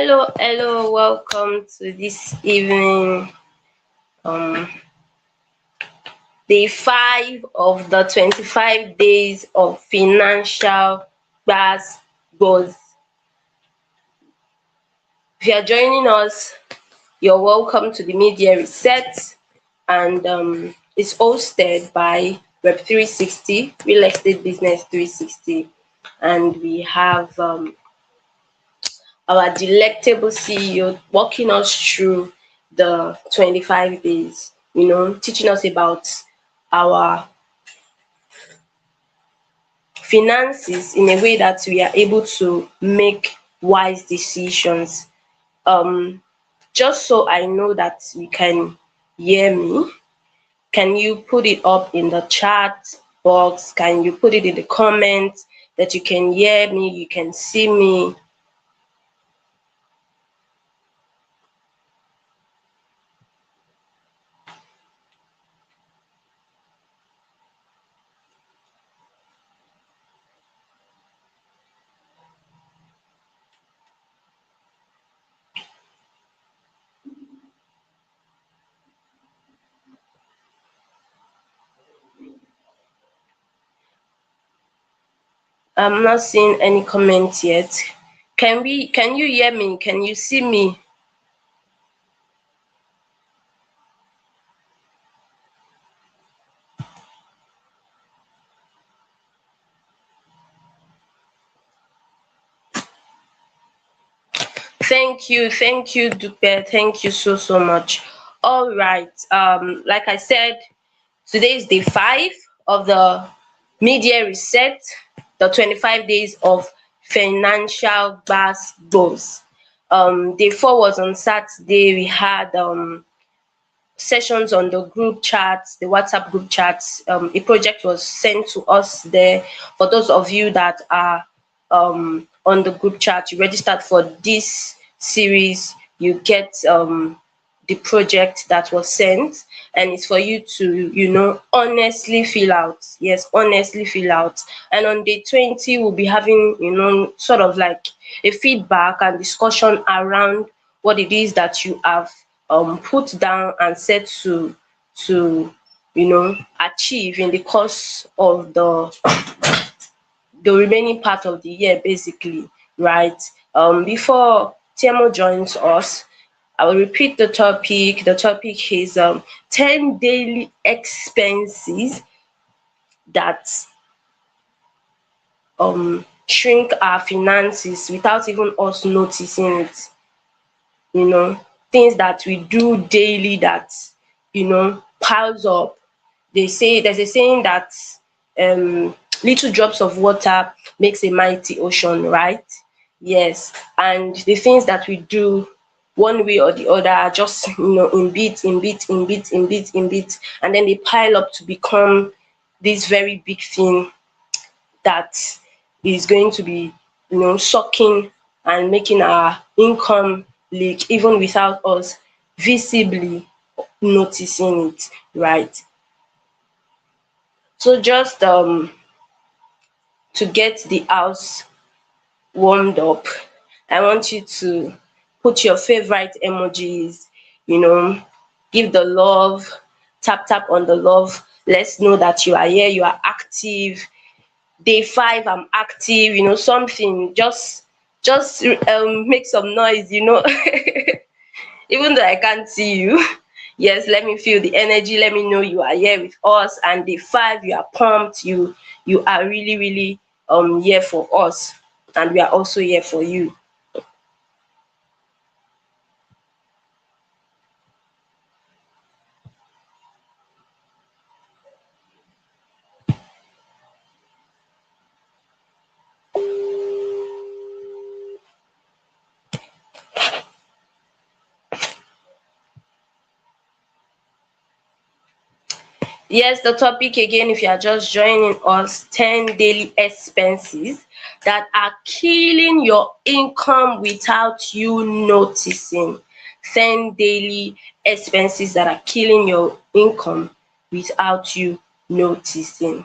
Hello, welcome to this evening, um, day 5 of the 25 days of financial class goals. If you are joining us, you're welcome to the Media Reset, and it's hosted by Web360, Real Estate Business 360, and we have our delectable CEO walking us through the 25 days, teaching us about our finances in a way that we are able to make wise decisions. Um, just so I know that you can hear me, can you put it up in the chat box? Can you put it in the comments that you can hear me, you can see me? I'm not seeing any comments yet. Can you hear me? Can you see me? Thank you, Dupe. Thank you so much. All right. Like I said, today is day 5 of the media reset, the 25 days of financial bass goals. Day 4 was on Saturday. We had sessions on the group chats, the WhatsApp group chats. A project was sent to us there. For those of you that are on the group chat, you registered for this series, you get the project that was sent, and it's for you to honestly fill out. Yes, honestly fill out. And on day 20 we'll be having sort of like a feedback and discussion around what it is that you have put down and set to achieve in the course of the remaining part of the year, basically, right? Before Temo joins us, I will repeat the topic. The topic is 10 daily expenses that shrink our finances without even us noticing it. Things that we do daily that piles up. They say there's a saying that little drops of water makes a mighty ocean, right? Yes, and the things that we do one way or the other are just in bits, and then they pile up to become this very big thing that is going to be sucking and making our income leak even without us visibly noticing it, right? So just to get the house warmed up, I want you to put your favorite emojis, you know, give the love, tap on the love. Let's know that you are here, you are active. Day 5, I'm active, something. Just make some noise, even though I can't see you. Yes, let me feel the energy. Let me know you are here with us. And day 5, you are pumped. You are really here for us, and we are also here for you. Yes, the topic again, if you are just joining us, 10 daily expenses that are killing your income without you noticing. 10 daily expenses that are killing your income without you noticing.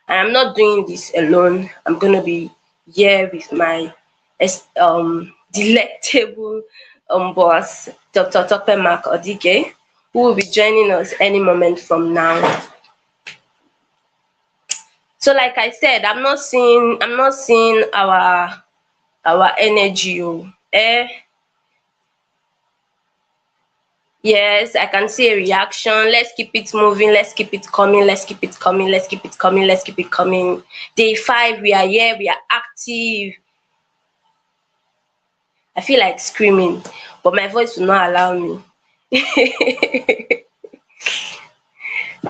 And I'm not doing this alone. I'm going to be here with my delectable boss, Dr. Topemak Odige, who will be joining us any moment from now. So like I said, I'm not seeing our energy. Yes, I can see a reaction. Let's keep it moving. Let's keep it coming. Let's keep it coming. Let's keep it coming. Let's keep it coming. Day 5, we are here. We are active. I feel like screaming, but my voice will not allow me.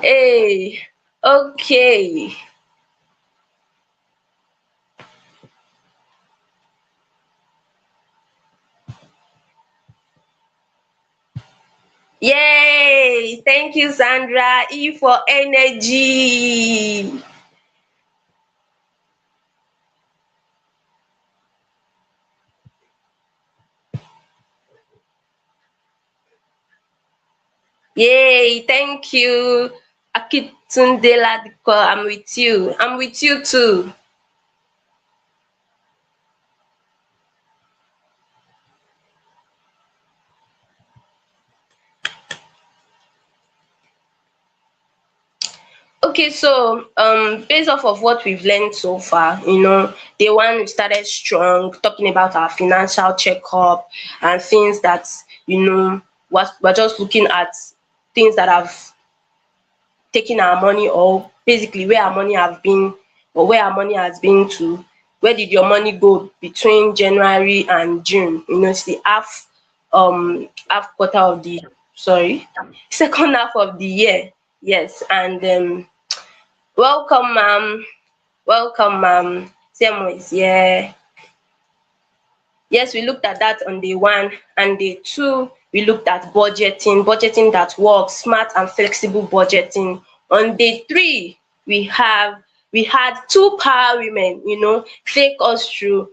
Hey, okay. Yay! Thank you, Sandra. E for energy. Yay! Thank you. Akitunde Ladiko, I'm with you. I'm with you too. Okay, so based off of what we've learned so far, day 1 we started strong, talking about our financial checkup and things that we're just looking at things that have taken our money, or basically where our money have been, or where our money has been to. Where did your money go between January and June? It's the half quarter of the sorry, second half of the year. Yes, and welcome, ma'am. Welcome, ma'am. Semo is here. Yes, we looked at that on day 1, and day 2 we looked at budgeting that works, smart and flexible budgeting. On day 3 we had 2 power women, take us through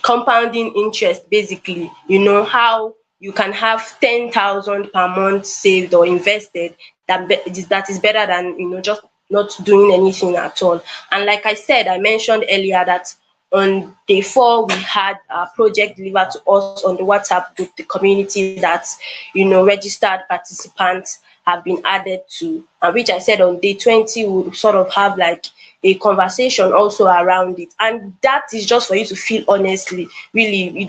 compounding interest, basically, how you can have 10,000 per month saved or invested. That is better than just not doing anything at all. And like I said, I mentioned earlier that on day 4 we had a project delivered to us on the WhatsApp group, the community that registered participants have been added to, and which I said on day 20 we would sort of have like a conversation also around it. And that is just for you to feel honestly, really,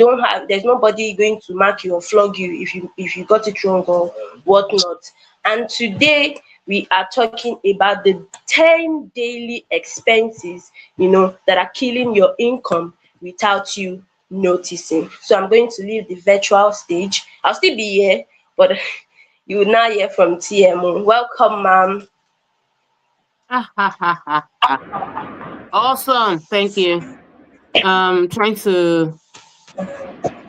there's nobody going to mark you or flog you if you got it wrong or whatnot. And today we are talking about the 10 daily expenses that are killing your income without you noticing. So I'm going to leave the virtual stage. I'll still be here, but you will now hear from TMO. Welcome, ma'am. Awesome. Thank you. Trying to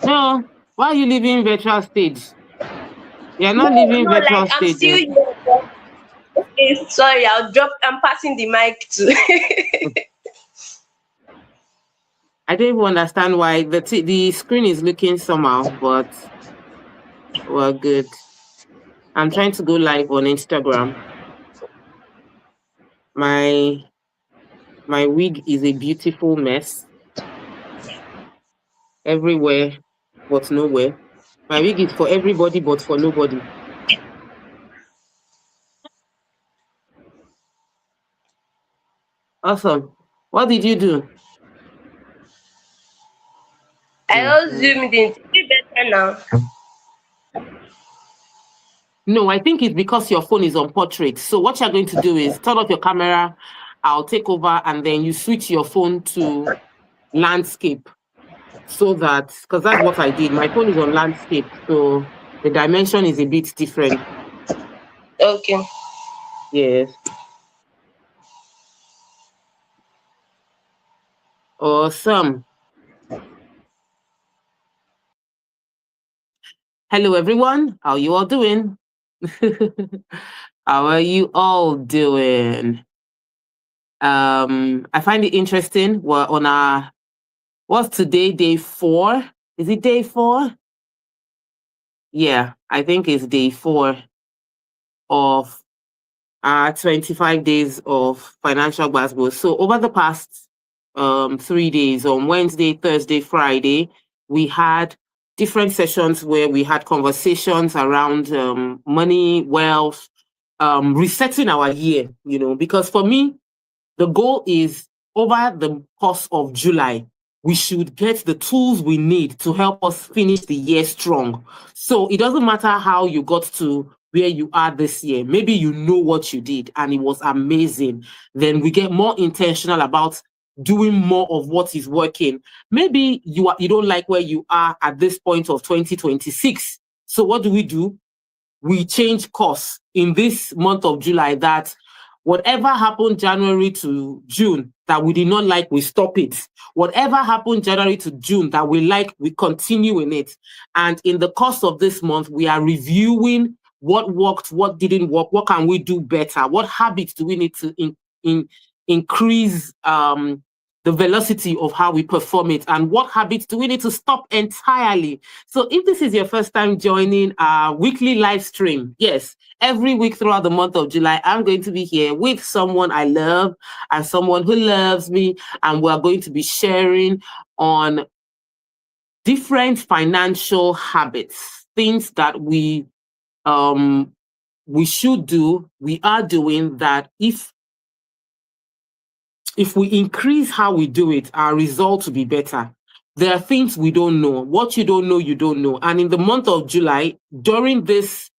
no. Why are you leaving virtual stage? You're not No, leaving no, like virtual I'm stage. still here. Okay, sorry, I'm passing the mic to I don't even understand why the screen is looking somehow, but we're good. I'm trying to go live on Instagram. My my wig is a beautiful mess everywhere, but nowhere. My wig is for everybody, but for nobody. Awesome. What did you do? I just Mhm. zoomed in. Is it better now? No, I think it's because your phone is on portrait. So what you're going to do is turn off your camera. I'll take over, and then you switch your phone to landscape, so that because that's what I did. My phone is on landscape, so the dimension is a bit different. Okay. Yes. Awesome. Hello, everyone. How you all doing? How are you all doing? I find it interesting. We're on our what's today? Day 4? Is it day 4? Yeah, I think it's day 4 of 25 days of financial glasgow. So over the past 3 days. On Wednesday, Thursday, Friday, we had different sessions where we had conversations around money, wealth, resetting our year, because for me, the goal is over the course of July, we should get the tools we need to help us finish the year strong. So it doesn't matter how you got to where you are this year. Maybe you know what you did and it was amazing. Then we get more intentional about doing more of what is working. Maybe you don't like where you are at this point of 2026. So what do? We change course in this month of July, that whatever happened January to June that we did not like, we stop it. Whatever happened January to June that we like, we continue in it. And in the course of this month, we are reviewing what worked, what didn't work, what can we do better, what habits do we need to increase the velocity of how we perform it, and what habits do we need to stop entirely. So if this is your first time joining our weekly live stream, yes, every week throughout the month of July, I'm going to be here with someone I love and someone who loves me, and we're going to be sharing on different financial habits, things that we should do, we are doing, that if we increase how we do it, our results will be better. There are things we don't know. What you don't know, you don't know. And in the month of July, during this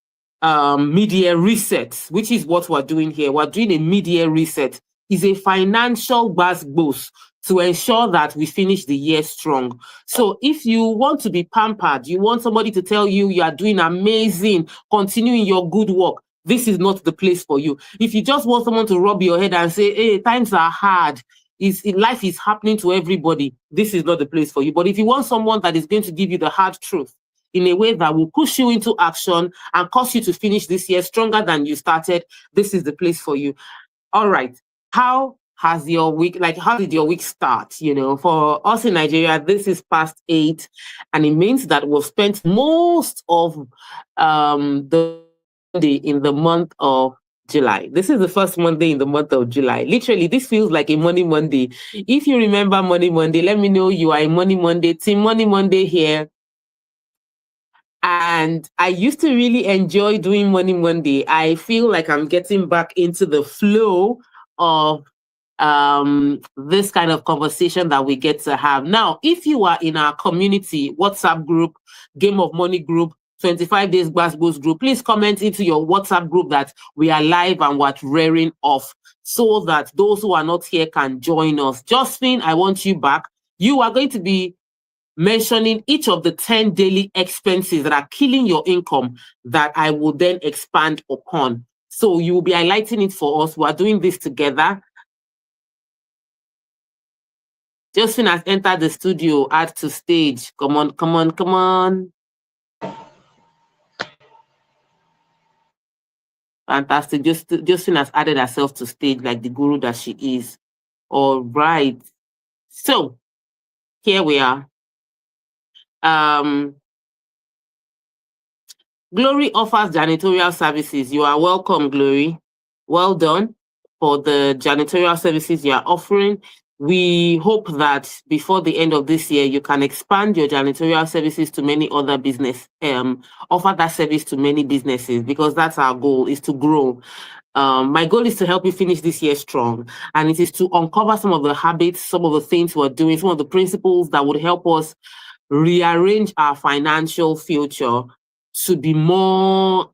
mid-year reset, which is what we're doing here, we're doing a mid-year reset, is a financial boost to ensure that we finish the year strong. So if you want to be pampered, you want somebody to tell you you are doing amazing, continuing your good work, this is not the place for you. If you just want someone to rub your head and say, hey, times are hard, life is happening to everybody, this is not the place for you. But if you want someone that is going to give you the hard truth in a way that will push you into action and cause you to finish this year stronger than you started, this is the place for you. All right. How did your week start? For us in Nigeria, this is past 8, and it means that we've spent most of the Monday in the month of July. This is the first Monday in the month of July. Literally, this feels like a Money Monday. If you remember Money Monday, let me know you are a Money Monday, Team Money Monday here. And I used to really enjoy doing Money Monday. I feel like I'm getting back into the flow of this kind of conversation that we get to have. Now, if you are in our community WhatsApp group, Game of Money group, 25 Days Gbasgbos group, please comment into your WhatsApp group that we are live and we're rearing off, so that those who are not here can join us. Josephine, I want you back. You are going to be mentioning each of the 10 daily expenses that are killing your income that I will then expand upon. So you will be highlighting it for us. We are doing this together. Josephine has entered the studio. Add to stage. Come on, come on, come on. Fantastic. Josephine has added herself to stage like the guru that she is. All right. So here we are. Glory offers janitorial services. You are welcome, Glory. Well done for the janitorial services you are offering. We hope that before the end of this year, you can expand your janitorial services to many other business, offer that service to many businesses, because that's our goal, is to grow. My goal is to help you finish this year strong, and it is to uncover some of the habits, some of the things we're doing, some of the principles that would help us rearrange our financial future to be more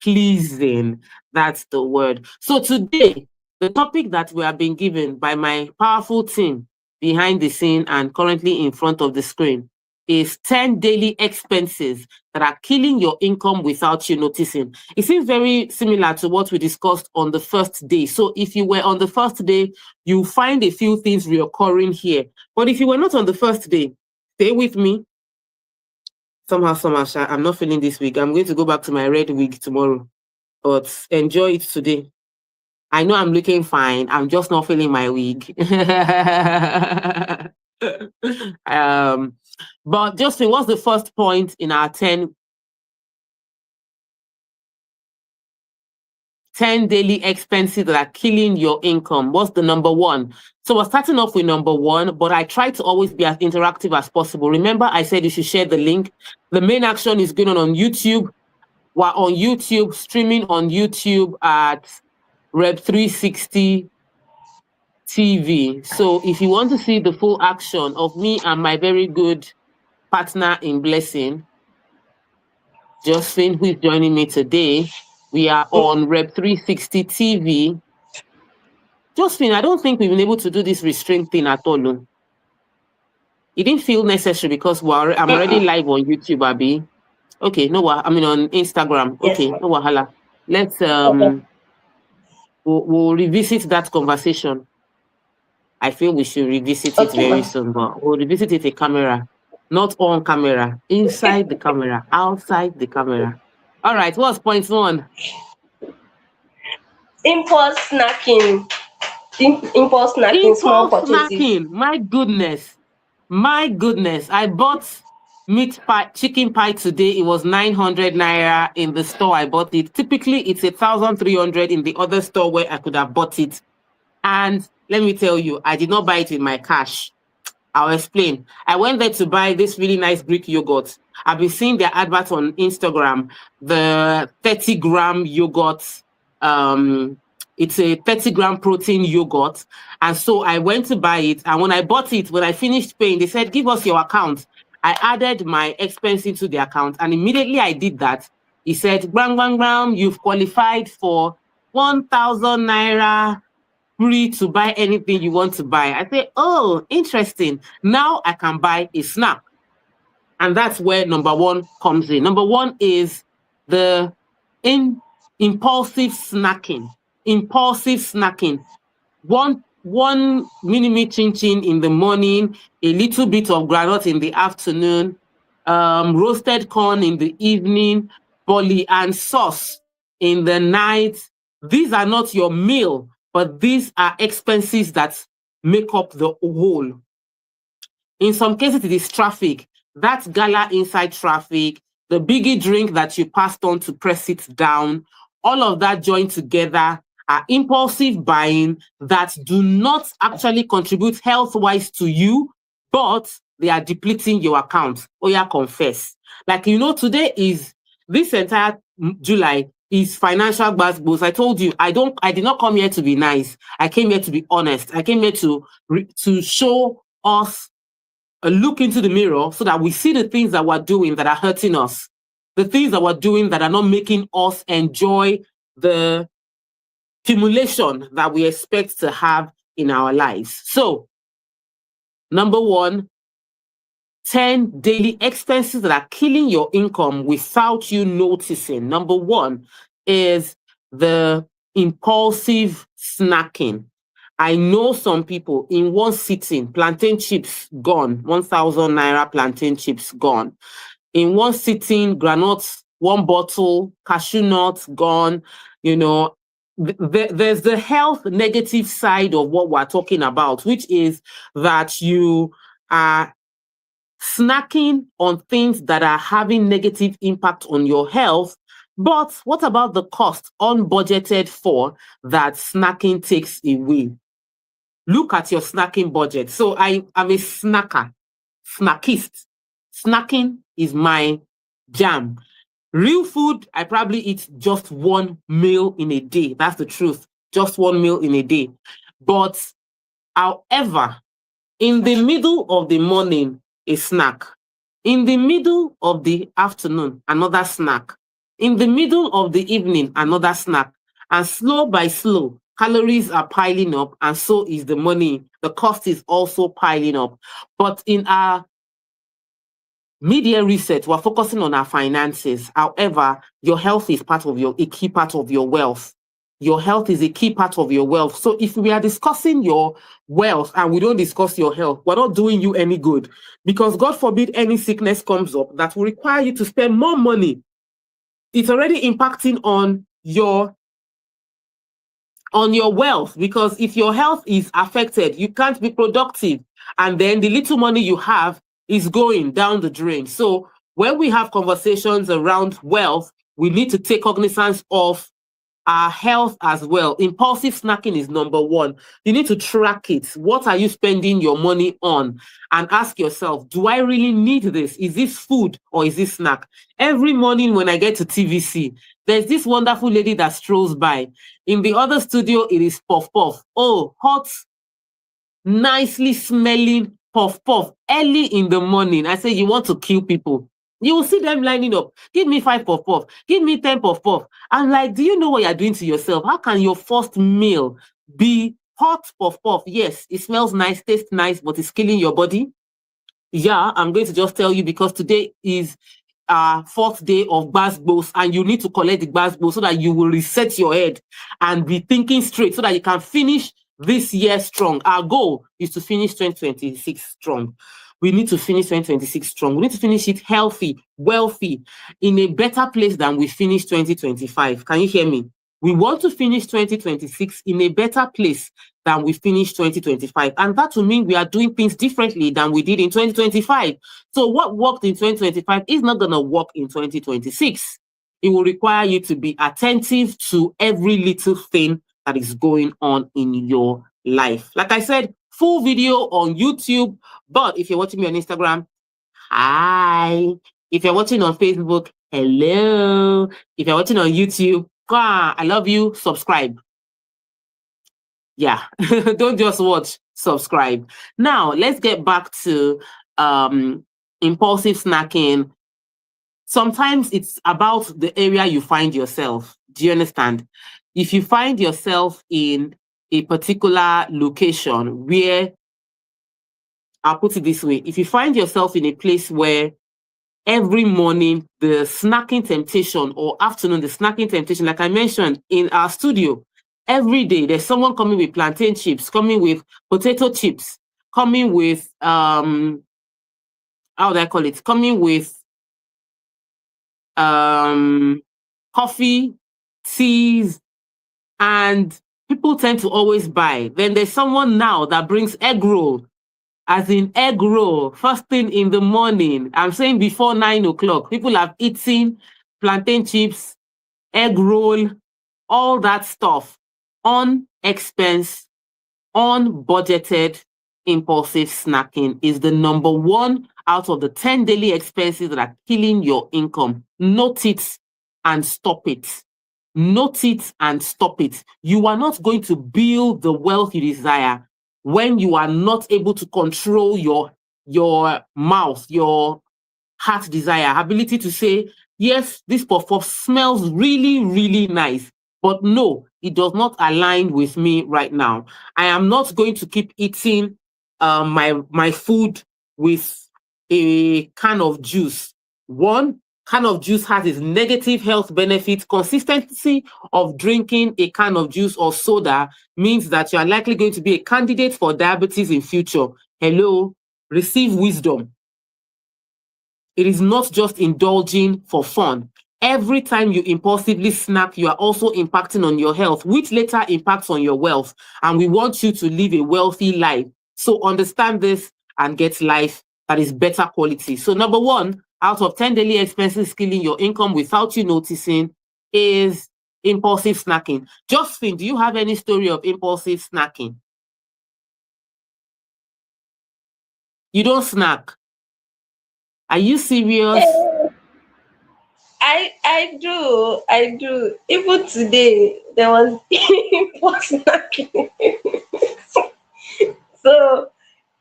pleasing. That's the word. So today, the topic that we have been given by my powerful team behind the scene and currently in front of the screen is 10 daily expenses that are killing your income without you noticing. It seems very similar to what we discussed on the first day. So if you were on the first day, you find a few things reoccurring here. But if you were not on the first day, stay with me. Somehow, I'm not feeling this week. I'm going to go back to my red wig tomorrow, but enjoy it today. I know I'm looking fine. I'm just not feeling my wig. But Justin, what's the first point in our 10 10 daily expenses that are killing your income. What's the number one? So we're starting off with number one, but I try to always be as interactive as possible. Remember, I said you should share the link. The main action is going on YouTube. We're on YouTube, streaming on YouTube at Rep 360 TV. So if you want to see the full action of me and my very good partner in blessing, Josephine, who is joining me today, we are on Rep 360 TV. Josephine, I don't think we've been able to do this Restream thing at all. It didn't feel necessary because I'm already live on YouTube, Abby. Okay, no, I mean on Instagram. Yes, Okay, ma'am. no wahala. Let's Okay. we'll revisit that conversation. I feel we should revisit it Okay, very ma'am. soon, but we'll revisit it in camera, not on camera, inside the camera, outside the camera. All right, what's point one? Impulse snacking. Impulse snacking, small Impulse purchases. snacking. My goodness. My goodness. I bought meat pie, chicken pie today. It was 900 naira in the store I bought it. Typically, it's 1,300 in the other store where I could have bought it. And let me tell you, I did not buy it with my cash. I'll explain. I went there to buy this really nice Greek yogurt. I've been seeing their advert on Instagram, the 30-gram yogurt. It's a 30-gram protein yogurt. And so I went to buy it. And when I bought it, when I finished paying, they said, give us your account. I added my expense into the account. And immediately I did that. He said, bang, bang, bang, you've qualified for 1,000 naira free to buy anything you want to buy. I say, oh, interesting. Now I can buy a snack. And that's where number one comes in. Number one is the impulsive snacking. Impulsive snacking. One mini chin chin in the morning, a little bit of granite in the afternoon, roasted corn in the evening, bolly and sauce in the night. These are not your meal, but these are expenses that make up the whole. In some cases, it is traffic. That's gala inside traffic, the biggie drink that you passed on to press it down. All of that joined together are impulsive buying that do not actually contribute health-wise to you, but they are depleting your account. Oh yeah, confess. Like, today is, this entire July is financial gbasgbos. I told you, I did not come here to be nice. I came here to be honest. I came here to show us a look into the mirror so that we see the things that we're doing that are hurting us, the things that we're doing that are not making us enjoy the accumulation that we expect to have in our lives. So, number one, 10 daily expenses that are killing your income without you noticing. Number one is the impulsive snacking. I know some people in one sitting, plantain chips gone, 1,000 naira plantain chips gone. In one sitting, granules, one bottle, cashew nuts gone. There's the health negative side of what we're talking about, which is that you are snacking on things that are having negative impact on your health. But what about the cost unbudgeted for that snacking takes away? Look at your snacking budget. So I am a snacker, snackist. Snacking is my jam. Real food, I probably eat just one meal in a day. That's the truth. Just one meal in a day. But however, in the middle of the morning, a snack. In the middle of the afternoon, another snack. In the middle of the evening, another snack. And slow by slow, calories are piling up, and so is the money. The cost is also piling up. But in our media research, we're focusing on our finances. However, your health is a key part of your wealth. Your health is a key part of your wealth. So if we are discussing your wealth and we don't discuss your health, we're not doing you any good, because God forbid any sickness comes up that will require you to spend more money. It's already impacting on your wealth, because if your health is affected, you can't be productive. And then the little money you have is going down the drain. So when we have conversations around wealth, we need to take cognizance of our health as well. Impulsive snacking is number one. You need to track it. What are you spending your money on? And ask yourself, do I really need this? Is this food or is this snack? Every morning when I get to TVC, there's this wonderful lady that strolls by. In the other studio, it is puff puff. Oh, hot, nicely smelling puff puff early in the morning. I say, you want to kill people. You will see them lining up. Give me 5 puff puff. Give me 10 puff puff. I'm like, do you know what you're doing to yourself? How can your first meal be hot puff puff? Yes, it smells nice, tastes nice, but it's killing your body. Yeah, I'm going to just tell you because today is fourth day of Gbasgbos, and you need to collect the Gbasgbos so that you will reset your head and be thinking straight so that you can finish this year strong. Our goal is to finish 2026 strong. We need to finish 2026 strong. We need to finish it healthy, wealthy, in a better place than we finished 2025. Can you hear me? We want to finish 2026 in a better place than we finished 2025. And that will mean we are doing things differently than we did in 2025. So what worked in 2025 is not going to work in 2026. It will require you to be attentive to every little thing that is going on in your life. Like I said, full video on YouTube, but if you're watching me on Instagram, hi. If you're watching on Facebook, hello. If you're watching on YouTube, I love you. Subscribe. Yeah, don't just watch, subscribe. Now, let's get back to impulsive snacking. Sometimes it's about the area you find yourself. Do you understand? If you find yourself in a particular location where, I'll put it this way, if you find yourself in a place where every morning the snacking temptation, or afternoon the snacking temptation, like I mentioned in our studio, every day there's someone coming with plantain chips, coming with potato chips, coming with how do I call it? Coming with coffee, teas, and people tend to always buy. Then there's someone now that brings egg roll, as in egg roll, first thing in the morning. I'm saying before 9 o'clock. People have eaten plantain chips, egg roll, all that stuff on expense, unbudgeted. Impulsive snacking is the number one out of the 10 daily expenses that are killing your income. Note it and stop it. Note it and stop it. You are not going to build the wealth you desire when you are not able to control your mouth, your heart desire, ability to say, yes, this puff smells really, really nice, but no, it does not align with me right now. I am not going to keep eating my food with a can of juice. One can of juice has its negative health benefits. Consistency of drinking a can of juice or soda means that you are likely going to be a candidate for diabetes in future. Hello, receive wisdom. It is not just indulging for fun. Every time you impulsively snack, you are also impacting on your health, which later impacts on your wealth. And we want you to live a wealthy life. So understand this and get life that is better quality. So number one, out of 10 daily expenses killing your income without you noticing is impulsive snacking. Josephine, do you have any story of impulsive snacking? You don't snack. Are you serious? I do. Even today, there was impulse snacking. So,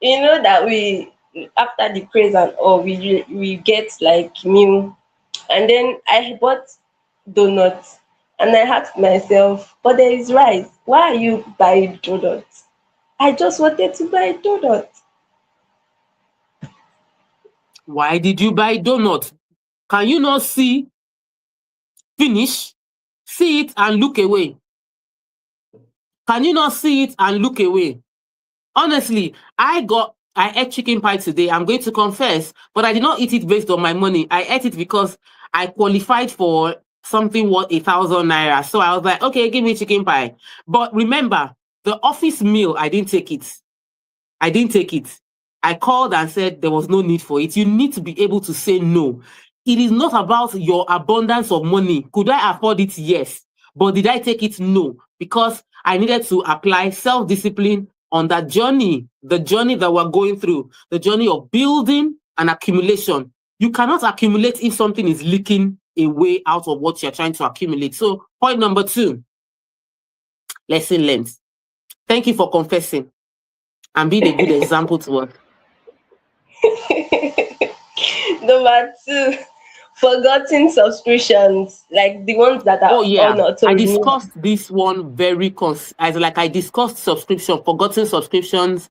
you know that we, after the praise and all, we get like meal, and then I bought donuts, and I asked myself, but there is rice. Why are you buying donuts? I just wanted to buy donuts. Why did you buy donuts? Can you not see? Finish, see it and look away. Can you not see it and look away? Honestly, I ate chicken pie today. I'm going to confess, but I did not eat it based on my money. I ate it because I qualified for something worth 1,000 naira. So I was like, okay, give me chicken pie. But remember, the office meal, I didn't take it. I called and said there was no need for it. You need to be able to say no. It is not about your abundance of money. Could I afford it? Yes. But did I take it? No, because I needed to apply self-discipline on that journey, the journey that we're going through, the journey of building and accumulation. You cannot accumulate if something is leaking away out of what you're trying to accumulate. So point number 2, lesson learned. Thank you for confessing and being a good example to us. Number 2, forgotten subscriptions, like the ones that are Oh yeah, on auto I renew. discussed this one I discussed forgotten subscriptions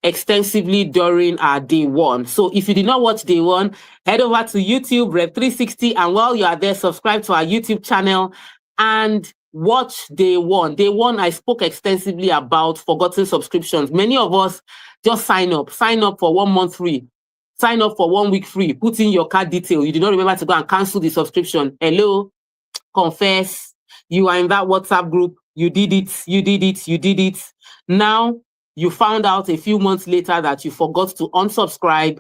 extensively during our day 1. So if you did not watch day 1, head over to YouTube Rev 360, and while you are there, subscribe to our YouTube channel and watch day 1. Day 1, I spoke extensively about forgotten subscriptions. Many of us just sign up for 1 month free, sign up for 1 week free, put in your card detail. You do not remember to go and cancel the subscription. Hello, confess. You are in that WhatsApp group. You did it. Now you found out a few months later that you forgot to unsubscribe.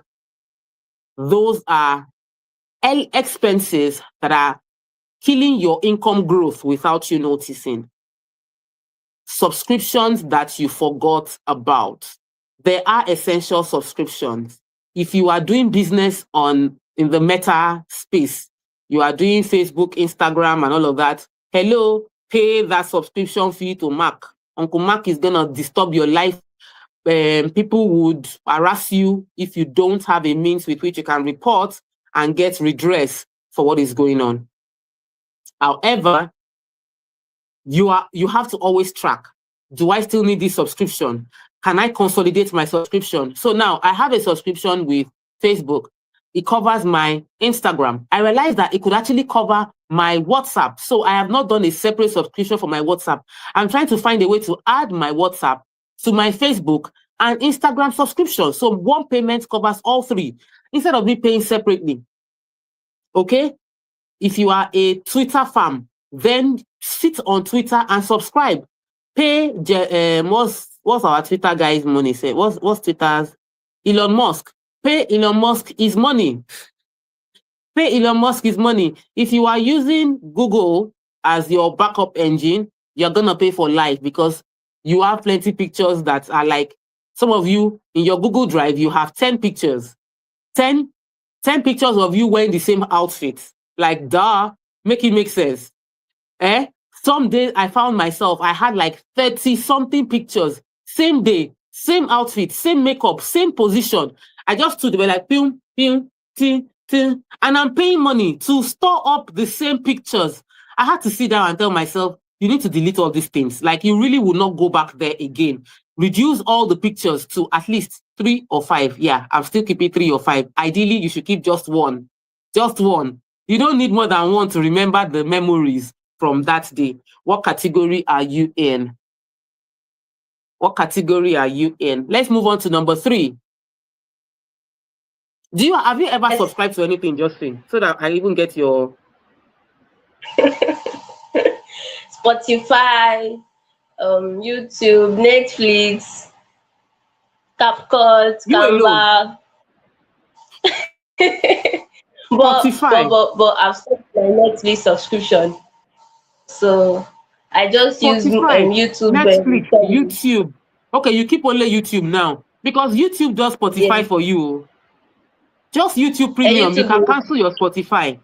Those are expenses that are killing your income growth without you noticing. Subscriptions that you forgot about. There are essential subscriptions. If you are doing business in the Meta space, you are doing Facebook, Instagram, and all of that, hello, pay that subscription fee to Mark. Uncle Mark is going to disturb your life. People would harass you if you don't have a means with which you can report and get redress for what is going on. However, you have to always track. Do I still need this subscription? Can I consolidate my subscription? So now I have a subscription with Facebook. It covers my Instagram. I realized that it could actually cover my WhatsApp. So I have not done a separate subscription for my WhatsApp. I'm trying to find a way to add my WhatsApp to my Facebook and Instagram subscription. So one payment covers all 3 instead of me paying separately. Okay? If you are a Twitter fan, then sit on Twitter and subscribe. Pay what's our Twitter guy's money say? What's Twitter's? Elon Musk. Pay Elon Musk his money. Pay Elon Musk his money. If you are using Google as your backup engine, you're gonna pay for life because you have plenty pictures that are like, some of you in your Google Drive, you have 10 pictures. 10 pictures of you wearing the same outfit. Like, duh, make it make sense. Some days I found myself, I had like 30 something pictures, same day, same outfit, same makeup, same position. I just stood there like, pim, pim, tin, tin, and I'm paying money to store up the same pictures. I had to sit down and tell myself, you need to delete all these things. Like, you really will not go back there again. Reduce all the pictures to at least 3 or 5. Yeah, I'm still keeping 3 or 5. Ideally, you should keep just one. Just one. You don't need more than one to remember the memories from that day. What category are you in? What category are you in? Let's move on to number 3. Have you ever subscribed to anything, Justin? So that I even get your Spotify, YouTube, Netflix, CapCut, Canva. but I've stopped my Netflix subscription. So I just use YouTube. Netflix, YouTube. Okay, you keep only YouTube now because YouTube does Spotify for you. Just YouTube Premium, you can cancel your Spotify.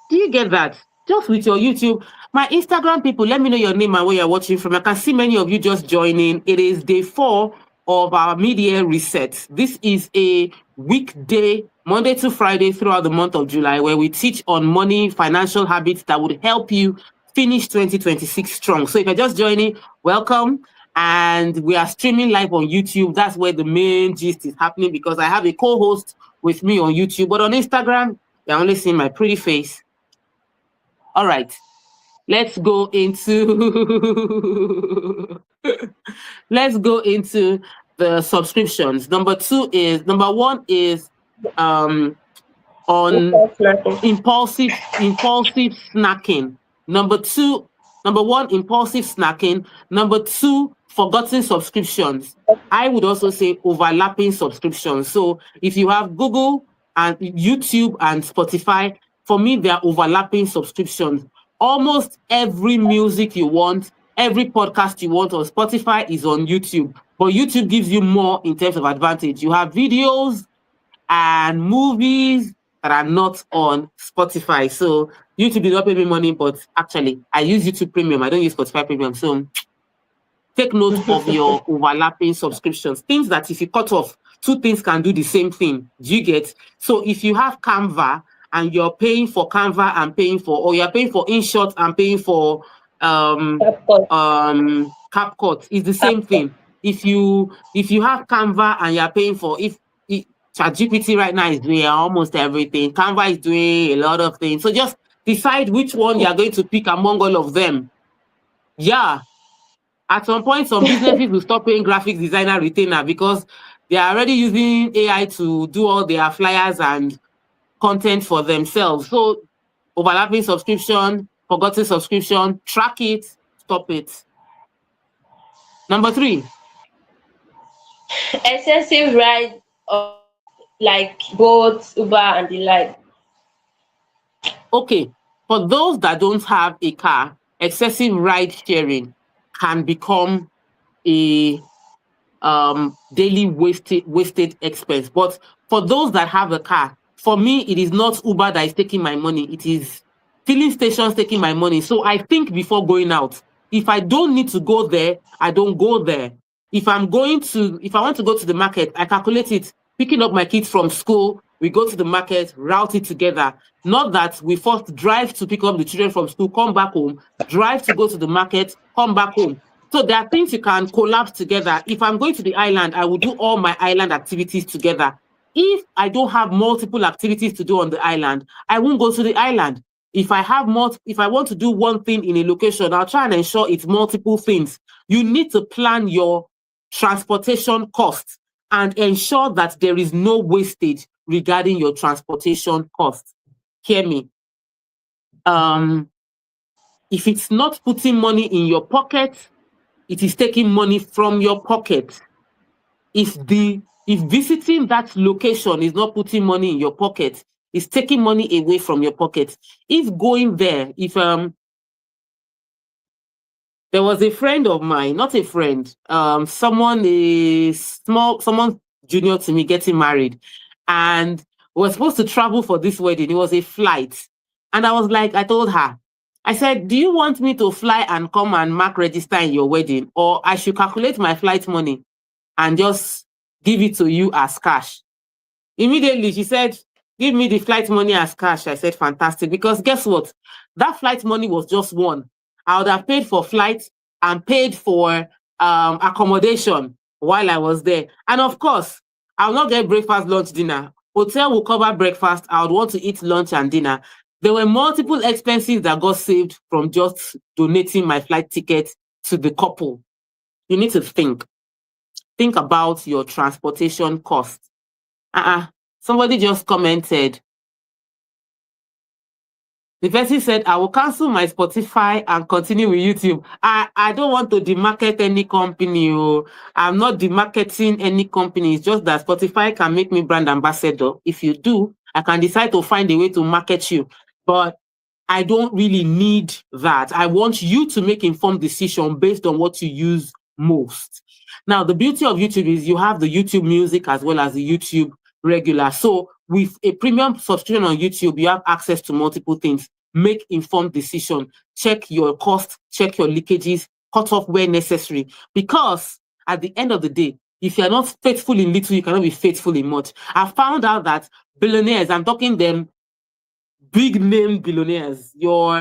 Do you get that? Just with your YouTube. My Instagram people, let me know your name and where you're watching from. I can see many of you just joining. It is day 4 of our mid-year reset. This is a weekday, Monday to Friday throughout the month of July, where we teach on money, financial habits that would help you finish 2026 strong. So if you're just joining, welcome. And we are streaming live on YouTube. That's where the main gist is happening because I have a co-host with me on YouTube. But on Instagram, you're only seeing my pretty face. All right. Let's go into the subscriptions. Number 1 is on impulsive snacking. Number 1, impulsive snacking. Number 2, forgotten subscriptions. I would also say overlapping subscriptions. So if you have Google and YouTube and Spotify, for me, they are overlapping subscriptions. Almost every music you want, every podcast you want on Spotify is on YouTube. But YouTube gives you more in terms of advantage. You have videos and movies that are not on Spotify. So YouTube did not pay me money, but actually I use YouTube Premium. I don't use Spotify Premium. So take note of your overlapping subscriptions. Things that if you cut off, two things can do the same thing. Do you get? So if you have Canva and you're paying for Canva and paying for, or you're paying for InShot and paying for CapCut. CapCut, it's the same CapCut. thing. If you have Canva and you're paying for, if ChatGPT right now is doing almost everything, Canva is doing a lot of things. So just decide which one you're going to pick among all of them. Yeah, at some point, some businesses will stop paying graphic designer retainer because they are already using AI to do all their flyers and content for themselves. So overlapping subscription, forgotten subscription, track it, stop it. Number 3. Excessive ride of like boats, Uber and the like. Okay, for those that don't have a car, excessive ride sharing can become a daily wasted expense. But for those that have a car, for me, it is not Uber that is taking my money. It is filling stations taking my money. So I think before going out. If I don't need to go there, I don't go there. If I want to go to the market, I calculate it. Picking up my kids from school, we go to the market, route it together. Not that we first drive to pick up the children from school, come back home, drive to go to the market, come back home. So there are things you can collapse together. If I'm going to the island, I will do all my island activities together. If I don't have multiple activities to do on the island, I won't go to the island. If I want to do one thing in a location, I'll try and ensure it's multiple things. You need to plan your transportation costs and ensure that there is no wastage regarding your transportation costs. Hear me. If it's not putting money in your pocket, it is taking money from your pocket. If visiting that location is not putting money in your pocket, it's taking money away from your pocket. If going there, there was a friend of mine, not a friend, someone junior to me getting married, and we were supposed to travel for this wedding. It was a flight. And I told her, I said, do you want me to fly and come and mark register in your wedding? Or I should calculate my flight money and just give it to you as cash? Immediately, she said, give me the flight money as cash. I said, fantastic. Because guess what? That flight money was just one. I would have paid for flight and paid for accommodation while I was there. And of course, I'll not get breakfast, lunch, dinner. Hotel will cover breakfast. I would want to eat lunch and dinner. There were multiple expenses that got saved from just donating my flight ticket to the couple. You need to think. Think about your transportation costs. Somebody just commented. The person said, I will cancel my Spotify and continue with YouTube. I don't want to demarket any company. I'm not demarketing any company. It's just that Spotify can make me brand ambassador. If you do, I can decide to find a way to market you. But I don't really need that. I want you to make informed decision based on what you use most. Now, the beauty of YouTube is you have the YouTube music as well as the YouTube regular. So with a premium subscription on YouTube, you have access to multiple things. Make informed decision. Check your costs, check your leakages, cut off where necessary. Because at the end of the day, if you're not faithful in little, you cannot be faithful in much. I found out that billionaires, I'm talking them big name billionaires, the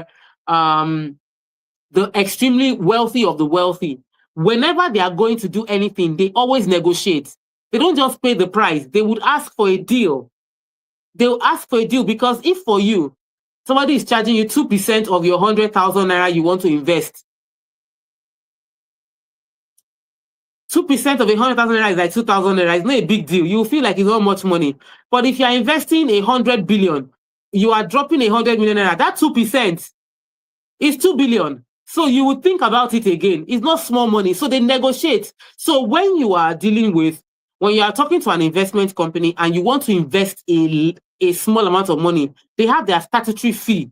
extremely wealthy of the wealthy, whenever they are going to do anything, they always negotiate. They don't just pay the price. They would ask for a deal. They'll ask for a deal because if for you, somebody is charging you 2% of your 100,000 naira you want to invest, 2% of 100,000 naira is like 2,000 naira. It's not a big deal. You feel like it's not much money. But if you are investing 100 billion, you are dropping 100 million naira. That 2% is 2 billion. So you would think about it again. It's not small money. So they negotiate. So when you are talking to an investment company and you want to invest a small amount of money, they have their statutory fee.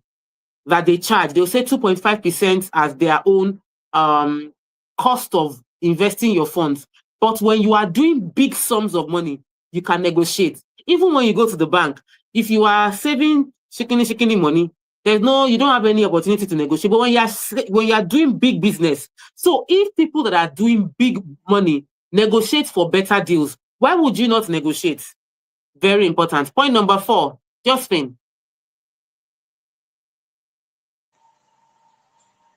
that they charge. They'll say 2.5% as their own cost of investing your funds. But when you are doing big sums of money, you can negotiate. Even when you go to the bank, if you are saving shikini money, you don't have any opportunity to negotiate. But when you are doing big business, so if people that are doing big money negotiate for better deals, why would you not negotiate? Very important. Point number 4, Josephine.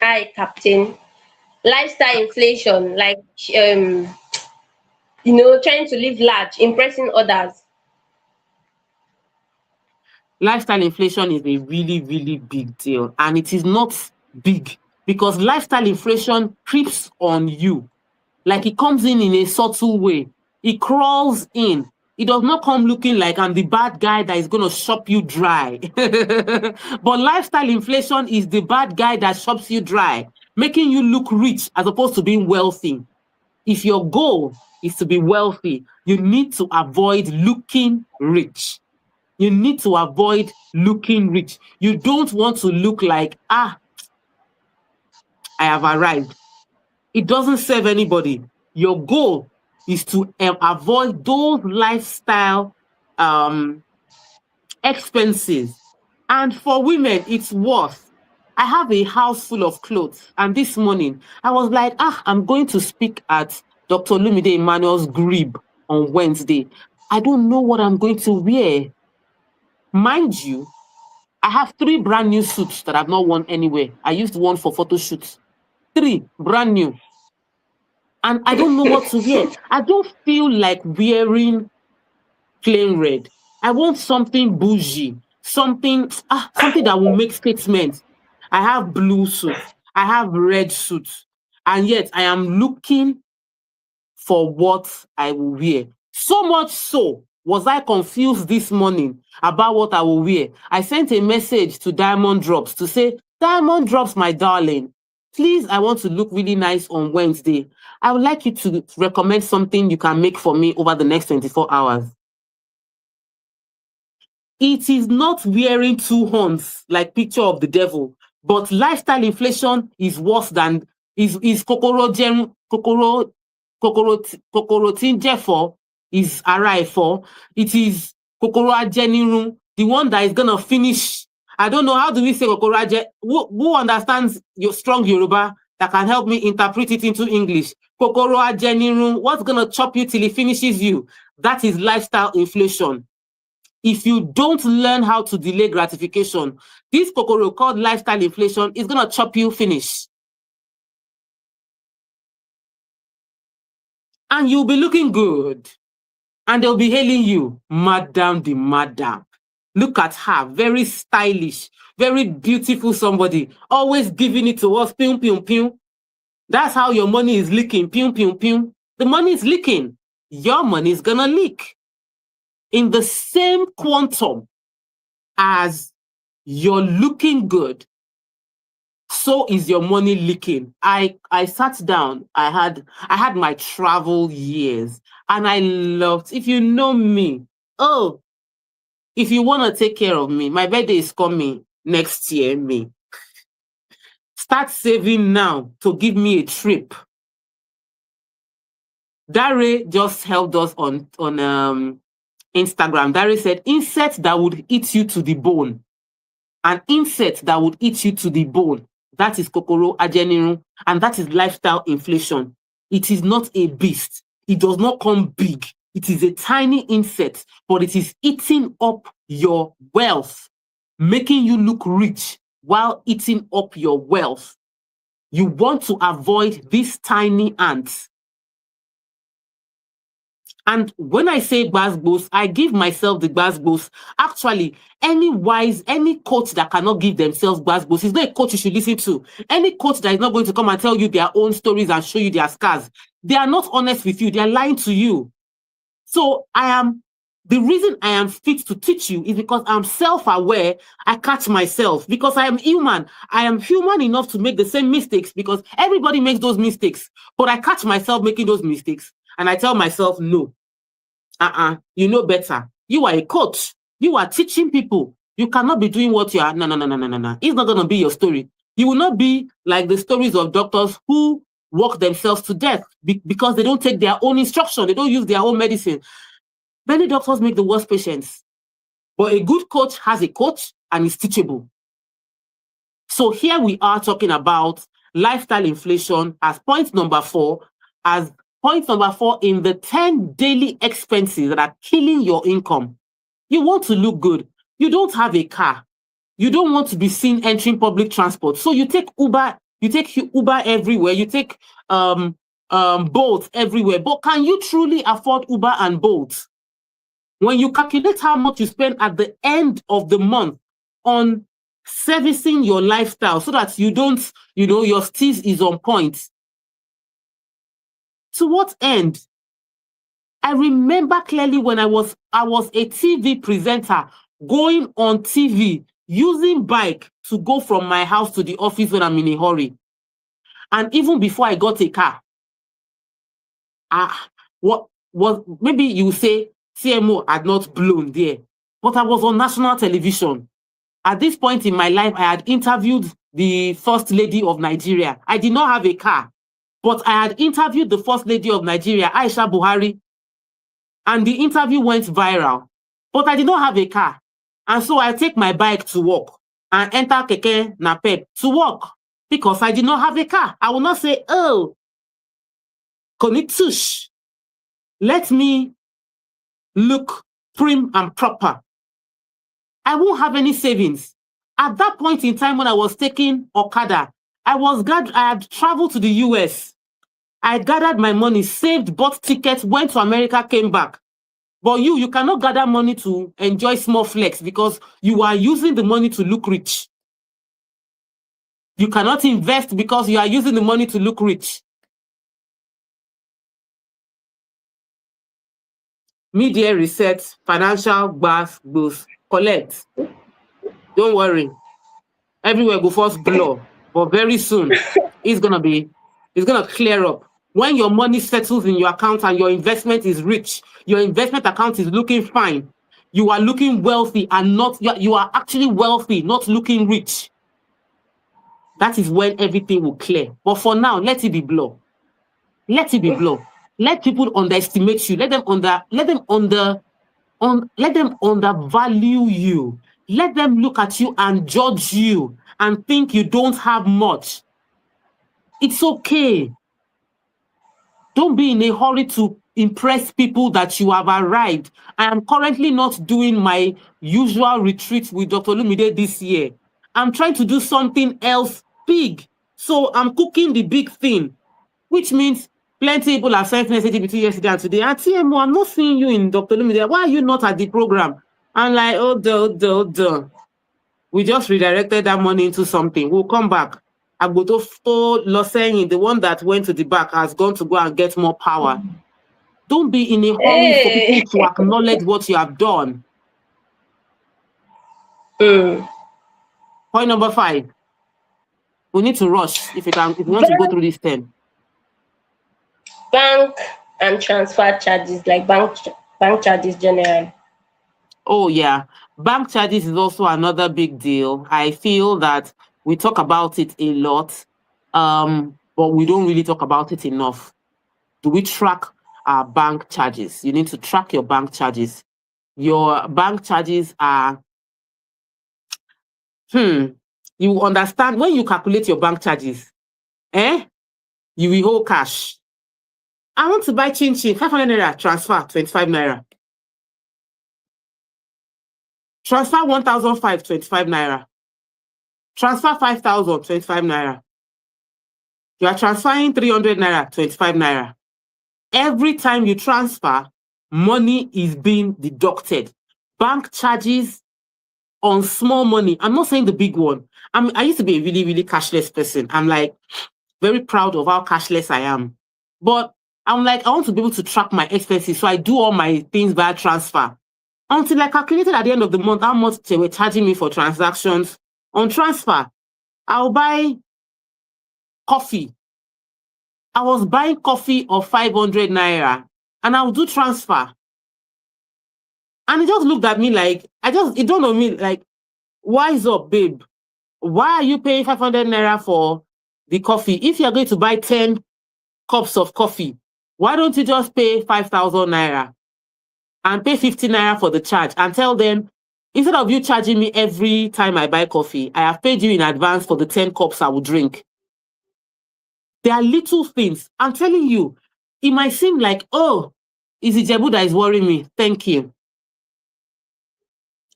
Hi, Captain. Lifestyle inflation, like trying to live large, impressing others. Lifestyle inflation is a really, really big deal. And it is not big because lifestyle inflation creeps on you. Like it comes in a subtle way. It crawls in. It does not come looking like I'm the bad guy that is going to shop you dry. But lifestyle inflation is the bad guy that shops you dry, making you look rich as opposed to being wealthy. If your goal is to be wealthy, you need to avoid looking rich. You need to avoid looking rich. You don't want to look like, I have arrived. It doesn't serve anybody. Your goal is to avoid those lifestyle expenses. And for women, it's worse. I have a house full of clothes. And this morning, I was like, I'm going to speak at Dr. Lumide Emmanuel's Grib on Wednesday. I don't know what I'm going to wear. Mind you, I have 3 brand new suits that I've not worn anywhere. I used one for photo shoots. 3 brand new. And I don't know what to wear. I don't feel like wearing plain red. I want something bougie, something that will make statements. I have blue suits. I have red suits. And yet I am looking for what I will wear. So much so was I confused this morning about what I will wear. I sent a message to Diamond Drops to say, Diamond Drops, my darling, please, I want to look really nice on Wednesday. I would like you to recommend something you can make for me over the next 24 hours. It is not wearing 2 horns like picture of the devil, but lifestyle inflation is worse than is kokoro tinje for is arrive for. It is kokoro ajenirun, the one that is gonna finish. I don't know, how do we say kokoro aje? Who understands your strong Yoruba that can help me interpret it into English? Kokoro ajenirun, what's gonna chop you till it finishes you? That is lifestyle inflation. If you don't learn how to delay gratification, this kokoro called lifestyle inflation is gonna chop you finish. And you'll be looking good. And they'll be hailing you, Madam the Madam. Look at her, very stylish, very beautiful somebody, always giving it to us, pium, pium, pium. That's how your money is leaking, pium, pium, pium. The money is leaking. Your money is gonna leak in the same quantum as you're looking good. So is your money leaking. I sat down. I had my travel years, and I loved. If you know me, if you want to take care of me, my birthday is coming next year. Me, start saving now to give me a trip. Dare just helped us on Instagram. Dare said, insect that would eat you to the bone. An insect that would eat you to the bone. That is kokoro ajenirun, and that is lifestyle inflation. It is not a beast. It does not come big. It is a tiny insect, but it is eating up your wealth, making you look rich while eating up your wealth. You want to avoid these tiny ants. And when I say gbasgbos, I give myself the gbasgbos. Actually, any coach that cannot give themselves gbasgbos is not a coach you should listen to. Any coach that is not going to come and tell you their own stories and show you their scars, they are not honest with you. They are lying to you. So the reason I am fit to teach you is because I'm self-aware. I catch myself because I am human. I am human enough to make the same mistakes because everybody makes those mistakes. But I catch myself making those mistakes. And I tell myself, no, you know better. You are a coach. You are teaching people. You cannot be doing what you are. No, no, no, no, no, no, no. It's not going to be your story. You will not be like the stories of doctors who work themselves to death because they don't take their own instruction. They don't use their own medicine. Many doctors make the worst patients. But a good coach has a coach and is teachable. So here we are talking about lifestyle inflation as point number 4, in the 10 daily expenses that are killing your income. You want to look good. You don't have a car. You don't want to be seen entering public transport. So you take Uber, everywhere. You take Bolt everywhere. But can you truly afford Uber and Bolt? When you calculate how much you spend at the end of the month on servicing your lifestyle so that you don't, your steez is on point. To what end? I remember clearly when I was a TV presenter going on TV, using bike to go from my house to the office when I'm in a hurry. And even before I got a car, maybe you say CMO had not blown there, but I was on national television. At this point in my life, I had interviewed the First Lady of Nigeria. I did not have a car, but I had interviewed the First Lady of Nigeria, Aisha Buhari, and the interview went viral. But I did not have a car. And so I take my bike to work and enter Keke Napep to work because I did not have a car. I will not say, oh, Konitush, let me look prim and proper. I won't have any savings. At that point in time when I was taking Okada, I had traveled to the US. I gathered my money, saved, bought tickets, went to America, came back. But you cannot gather money to enjoy small flex because you are using the money to look rich. You cannot invest because you are using the money to look rich. Media reset, financial boost, collect. Don't worry. Everywhere go first blur, but very soon it's gonna clear up. When your money settles in your account and your investment is rich, your investment account is looking fine, you are looking wealthy and you are actually wealthy, not looking rich. That is when everything will clear. But for now, let it be blur. Let it be blur. Let people underestimate you. Let them undervalue you. Let them look at you and judge you and think you don't have much. It's okay. Don't be in a hurry to impress people that you have arrived. I am currently not doing my usual retreat with Dr. Lumide this year. I'm trying to do something else big. So I'm cooking the big thing, which means plenty people have sent message between yesterday and today. TMO, I'm not seeing you in Dr. Lumide. Why are you not at the program? I'm like, oh, we just redirected that money into something. We'll come back. Agboto Loseni, the one that went to the back, has gone to go and get more power. Don't be in a hurry for people to acknowledge what you have done. Point number 5. We need to rush if you want to go through this 10. Bank and transfer charges, like bank charges generally. Oh yeah, bank charges is also another big deal. I feel that we talk about it a lot, but we don't really talk about it enough. Do we track our bank charges? You need to track your bank charges. Your bank charges are, you understand when you calculate your bank charges, you will hold cash. I want to buy chin 500 naira, transfer 25 naira. Transfer 1,005, 25 naira. Transfer 5,000, 25 naira. You are transferring 300 naira, 25 naira. Every time you transfer, money is being deducted. Bank charges on small money. I'm not saying the big one. I used to be a really, really cashless person. I'm like very proud of how cashless I am. But I'm like, I want to be able to track my expenses. So I do all my things via transfer. Until I calculated at the end of the month how much they were charging me for transactions on transfer. I'll buy coffee. I was buying coffee of 500 naira and I'll do transfer. And it just looked at me like, it dawned on me like, Wise up, babe. Why are you paying 500 naira for the coffee? If you're going to buy 10 cups of coffee, why don't you just pay 5,000 naira and pay 50 naira for the charge and tell them, instead of you charging me every time I buy coffee, I have paid you in advance for the 10 cups I will drink. There are little things. I'm telling you, it might seem like, oh, is it Jebu that is worrying me? Thank you.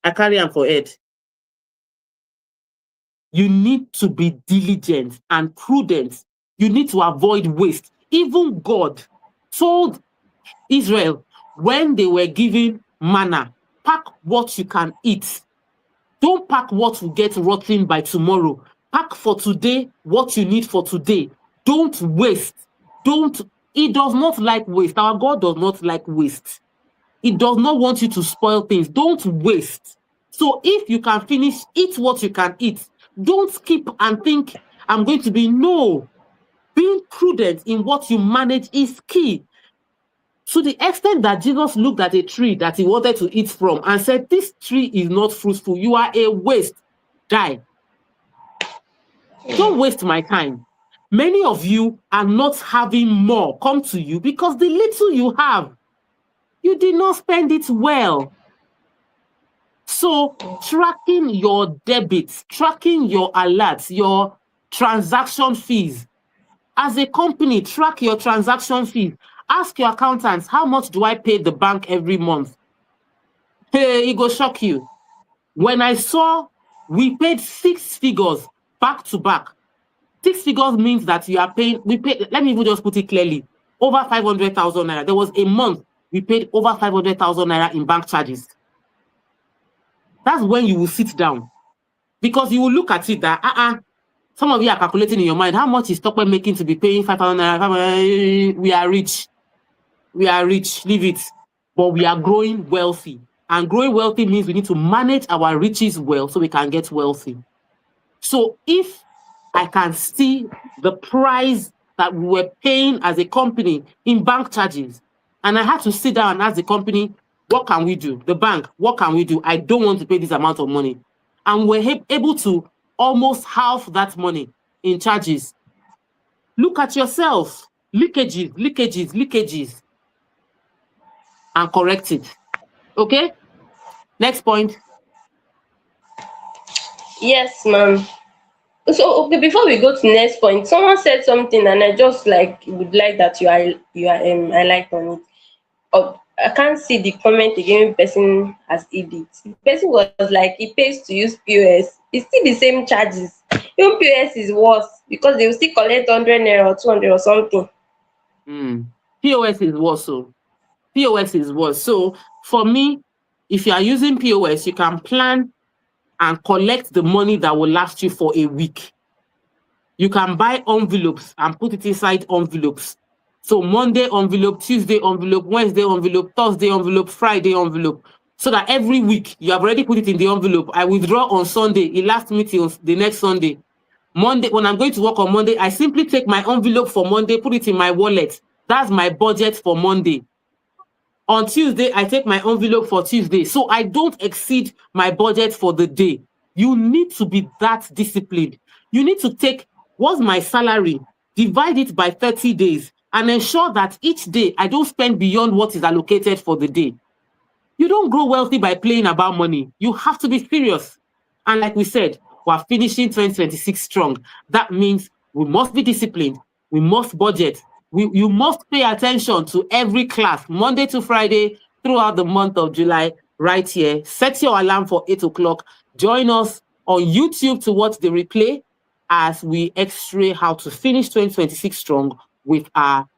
I carry on for it. You need to be diligent and prudent. You need to avoid waste. Even God told Israel when they were given manna, pack what you can eat. Don't pack what will get rotten by tomorrow. Pack for today what you need for today. Don't waste. He does not like waste. Our God does not like waste. He does not want you to spoil things. Don't waste. So if you can finish, eat what you can eat. Don't skip and think, I'm going to be. No. Being prudent in what you manage is key. To the extent that Jesus looked at a tree that he wanted to eat from and said, this tree is not fruitful. You are a waste. Die. Don't waste my time. Many of you are not having more come to you because the little you have, you did not spend it well. So tracking your debits, tracking your alerts, your transaction fees. As a company, track your transaction fees. Ask your accountants, how much do I pay the bank every month? Hey, it will shock you. When I saw we paid 6 figures back to back, 6 figures means that you are paying, let me even just put it clearly, over 500,000 naira. There was a month we paid over 500,000 naira in bank charges. That's when you will sit down, because you will look at it that some of you are calculating in your mind, how much is Tokwe making to be paying 5,000 naira? We are rich. We are rich. Leave it. But we are growing wealthy. And growing wealthy means we need to manage our riches well so we can get wealthy. So if I can see the price that we were paying as a company in bank charges, and I had to sit down and ask the company, what can we do? The bank, what can we do? I don't want to pay this amount of money. And we're able to almost half that money in charges. Look at yourself. Leakages, and correct it. Okay? Next point. Yes, ma'am. So okay, before we go to next point, someone said something and I just like would like that I like on it. Oh, I can't see the comment again. Person has edit. The person was like, he pays to use POS. It's still the same charges. Even POS is worse because they will still collect 100 naira or 200 or something. POS is worse. POS is worse. So for me, if you are using POS, you can plan and collect the money that will last you for a week. You can buy envelopes and put it inside envelopes. So Monday envelope, Tuesday envelope, Wednesday envelope, Thursday envelope, Friday envelope. So that every week you have already put it in the envelope. I withdraw on Sunday, it lasts me till the next Sunday. Monday, when I'm going to work on Monday, I simply take my envelope for Monday, put it in my wallet. That's my budget for Monday. On Tuesday, I take my envelope for Tuesday. So I don't exceed my budget for the day. You need to be that disciplined. You need to take what's my salary, divide it by 30 days, and ensure that each day I don't spend beyond what is allocated for the day. You don't grow wealthy by playing about money. You have to be serious. And like we said, we're finishing 2026 strong. That means we must be disciplined. We must budget. You must pay attention to every class, Monday to Friday, throughout the month of July, right here. Set your alarm for 8 o'clock. Join us on YouTube to watch the replay as we x-ray how to finish 2026 strong with our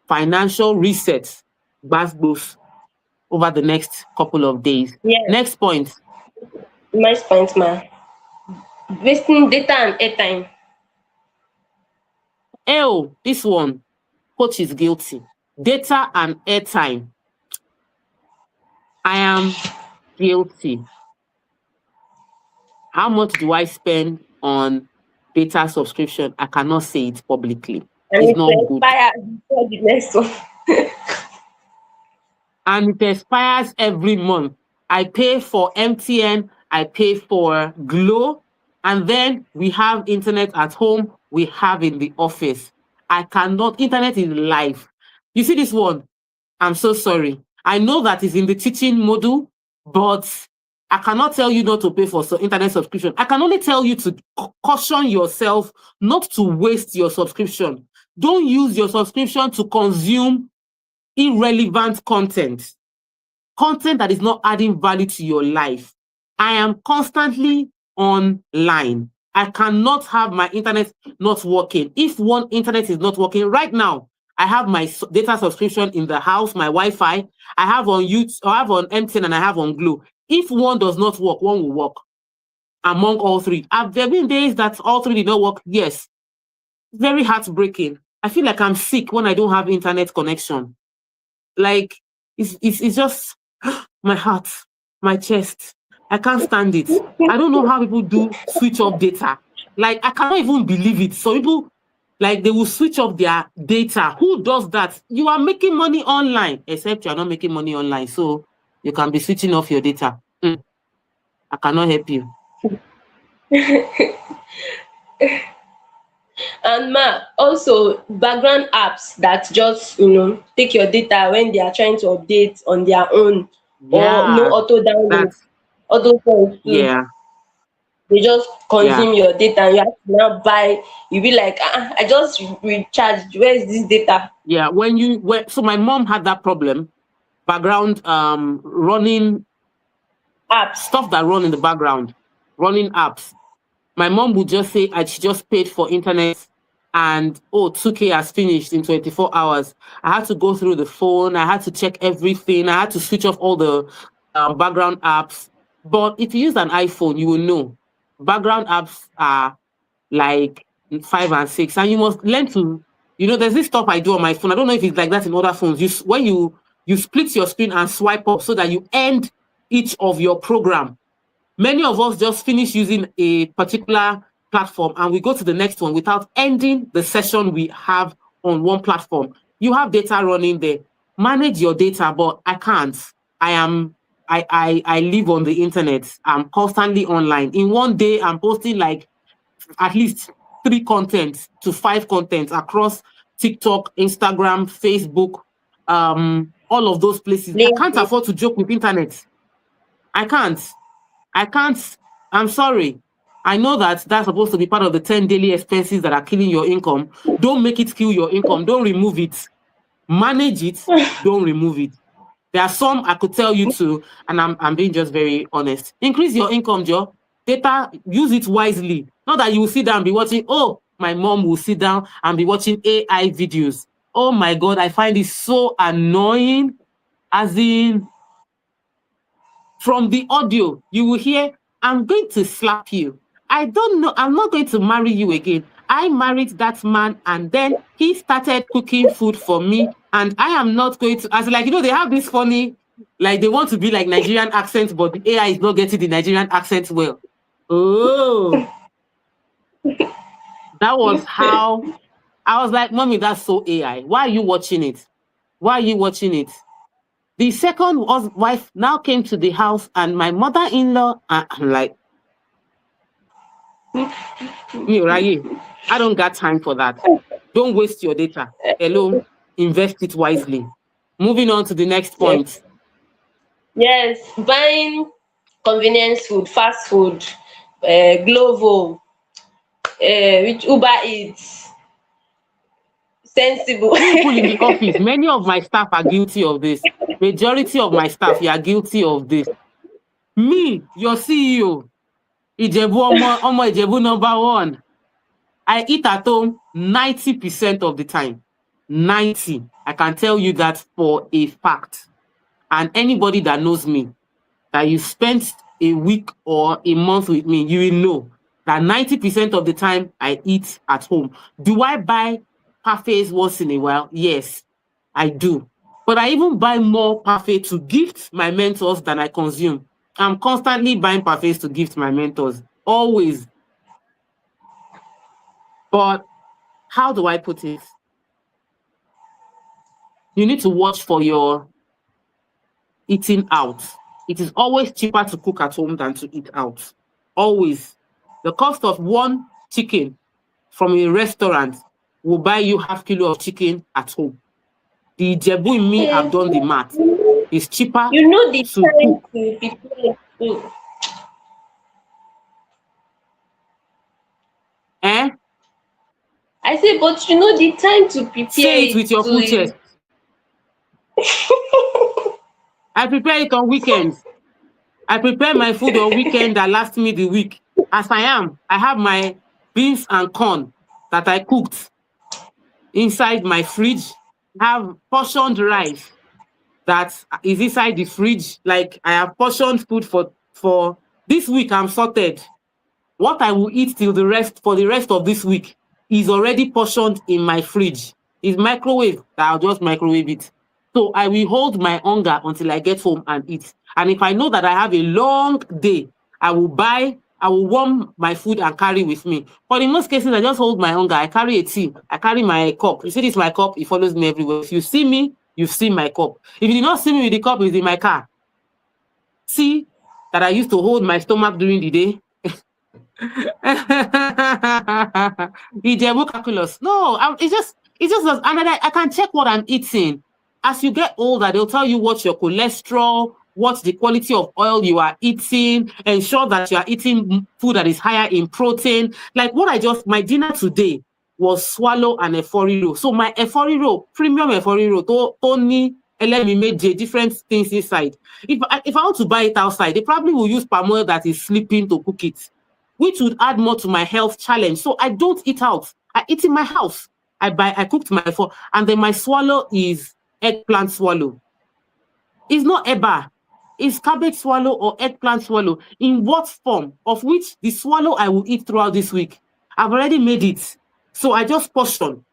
financial resets, BASBOS, over the next couple of days. Yeah. Next point. Next point, ma. Wasting data and airtime. Oh, this one. Coach is guilty. Data and airtime. I am guilty. How much do I spend on data subscription? I cannot say it publicly. And It's it not will good. expire before the next one. And it expires every month. I pay for MTN I pay for Glow, and then we have internet at home, we have in the office. I cannot, internet is life. You see this one? I'm so sorry. I know that is in the teaching module, but I cannot tell you not to pay for internet subscription. I can only tell you to caution yourself not to waste your subscription. Don't use your subscription to consume irrelevant content that is not adding value to your life. I am constantly online. I cannot have my internet not working. If one internet is not working right now, I have my data subscription in the house, my Wi-Fi. I have on YouTube, I have on MTN, and I have on Glo. If one does not work, one will work among all three. Have there been days that all three did not work? Yes. Very heartbreaking. I feel like I'm sick when I don't have internet connection. Like, it's just my heart, my chest. I can't stand it. I don't know how people do switch off data. Like, I cannot even believe it. So people, like, they will switch off their data. Who does that? You are making money online, except you are not making money online. So you can be switching off your data. I cannot help you. And also background apps that just take your data when they are trying to update on their own, or no Yeah, auto download, that's, all those ones too. yeah, They just yeah. consume your data and you have to now buy. You be like, I just recharged, where is this data? Yeah, so my mom had that problem, background running Apps. stuff that run in the background, running apps. My mom would just say she just paid for internet and 2K has finished in 24 hours. I had to go through the phone, I had to check everything, I had to switch off all the background apps. But if you use an iPhone, you will know background apps are like 5 and 6, and you must learn to, there's this stuff I do on my phone. I don't know if it's like that in other phones. When you split your screen and swipe up so that you end each of your program. Many of us just finish using a particular platform and we go to the next one without ending the session we have on one platform. You have data running there. Manage your data, but I can't. I live on the internet. I'm constantly online. In one day, I'm posting like at least 3 contents to 5 contents across TikTok, Instagram, Facebook, all of those places. I can't LinkedIn. afford to joke with internet. I can't. I'm sorry. I know that that's supposed to be part of the 10 daily expenses that are killing your income. Don't make it kill your income. Don't remove it. Manage it. Don't remove it. There are some I could tell you to, and I'm being just very honest. Increase your income, Joe. Data, use it wisely. Not that you will sit down and be watching, my mom will sit down and be watching AI videos. Oh my God, I find it so annoying. As in, from the audio, you will hear, I'm going to slap you. I don't know, I'm not going to marry you again. I married that man and then he started cooking food for me and I am not going to, as like, they have this funny, like they want to be like Nigerian accent, but the AI is not getting the Nigerian accent well. Oh, that was how, I was like, Mommy, that's so AI. Why are you watching it? Why are you watching it? The second wife now came to the house and my mother-in-law, I'm like, Raye, I don't got time for that. Don't waste your data. Hello, invest it wisely. Moving on to the next Yes. point. Yes, buying convenience food, fast food, Glovo, which Uber Eats, Sensible. You people in the office, many of my staff are guilty of this. Majority of my staff, you are guilty of this. Me, your CEO, Omo Ijebu number 1. I eat at home 90% of the time. 90. I can tell you that for a fact. And anybody that knows me, that you spent a week or a month with me, you will know that 90% of the time I eat at home. Do I buy parfaits once in a while? Yes, I do. But I even buy more parfait to gift my mentors than I consume. I'm constantly buying parfaits to gift my mentors. Always. But how do I put it? You need to watch for your eating out. it is always cheaper to cook at home than to eat out. Always. The cost of one chicken from a restaurant will buy you half kilo of chicken at home. The Ijebu in me have done the math. It's cheaper You know the to time cook. to prepare food. Eh? I say, but you know the time to prepare Say it it with your to full is chest. I prepare it on weekends. I prepare my food on weekend that lasts me the week. As I am, I have my beans and corn that I cooked inside my fridge. I have portioned rice that is inside the fridge. Like I have portioned food for this week. I'm sorted. What I will eat till the rest for the rest of this week is already portioned in my fridge. It's microwave that I'll just microwave it. So I will hold my hunger until I get home and eat. And if I know that I have a long day, I will warm my food and carry with me. But in most cases, I just hold my hunger. I carry a tea. I carry my cup. You see this my cup, it follows me everywhere. If you see me, you've seen my cup. If you did not see me with the cup, it's in my car. See that I used to hold my stomach during the day. Ijebu calculus. No, it's just and I can check what I'm eating. As you get older, they'll tell you what's your cholesterol, what's the quality of oil you are eating, ensure that you are eating food that is higher in protein. Like what my dinner today was swallow and efori roll. So my efori roll, premium efori roll, Tony, LME different things inside. If I want to buy it outside, they probably will use palm oil that is sleeping to cook it, which would add more to my health challenge. So I don't eat out. I eat in my house. I cooked my food, and then my swallow is eggplant swallow. It's not eba. It's cabbage swallow or eggplant swallow. In what form? Of which the swallow I will eat throughout this week. I've already made it. So I just portion.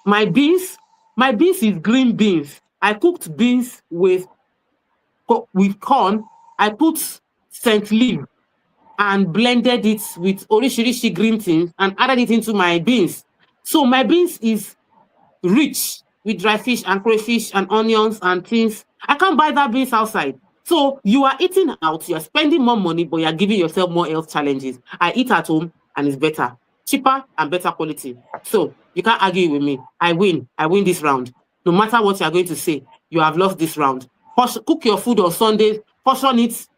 My beans is green beans. I cooked beans with corn. I put scent leaf and blended it with orishirishi green things and added it into my beans. So my beans is rich with dry fish and crayfish and onions and things. I can't buy that beans outside. So you are eating out, you're spending more money, but you're giving yourself more health challenges. I eat at home and it's better, cheaper and better quality. So you can't argue with me. I win this round. No matter what you're going to say, you have lost this round. Cook your food on Sundays, portion it,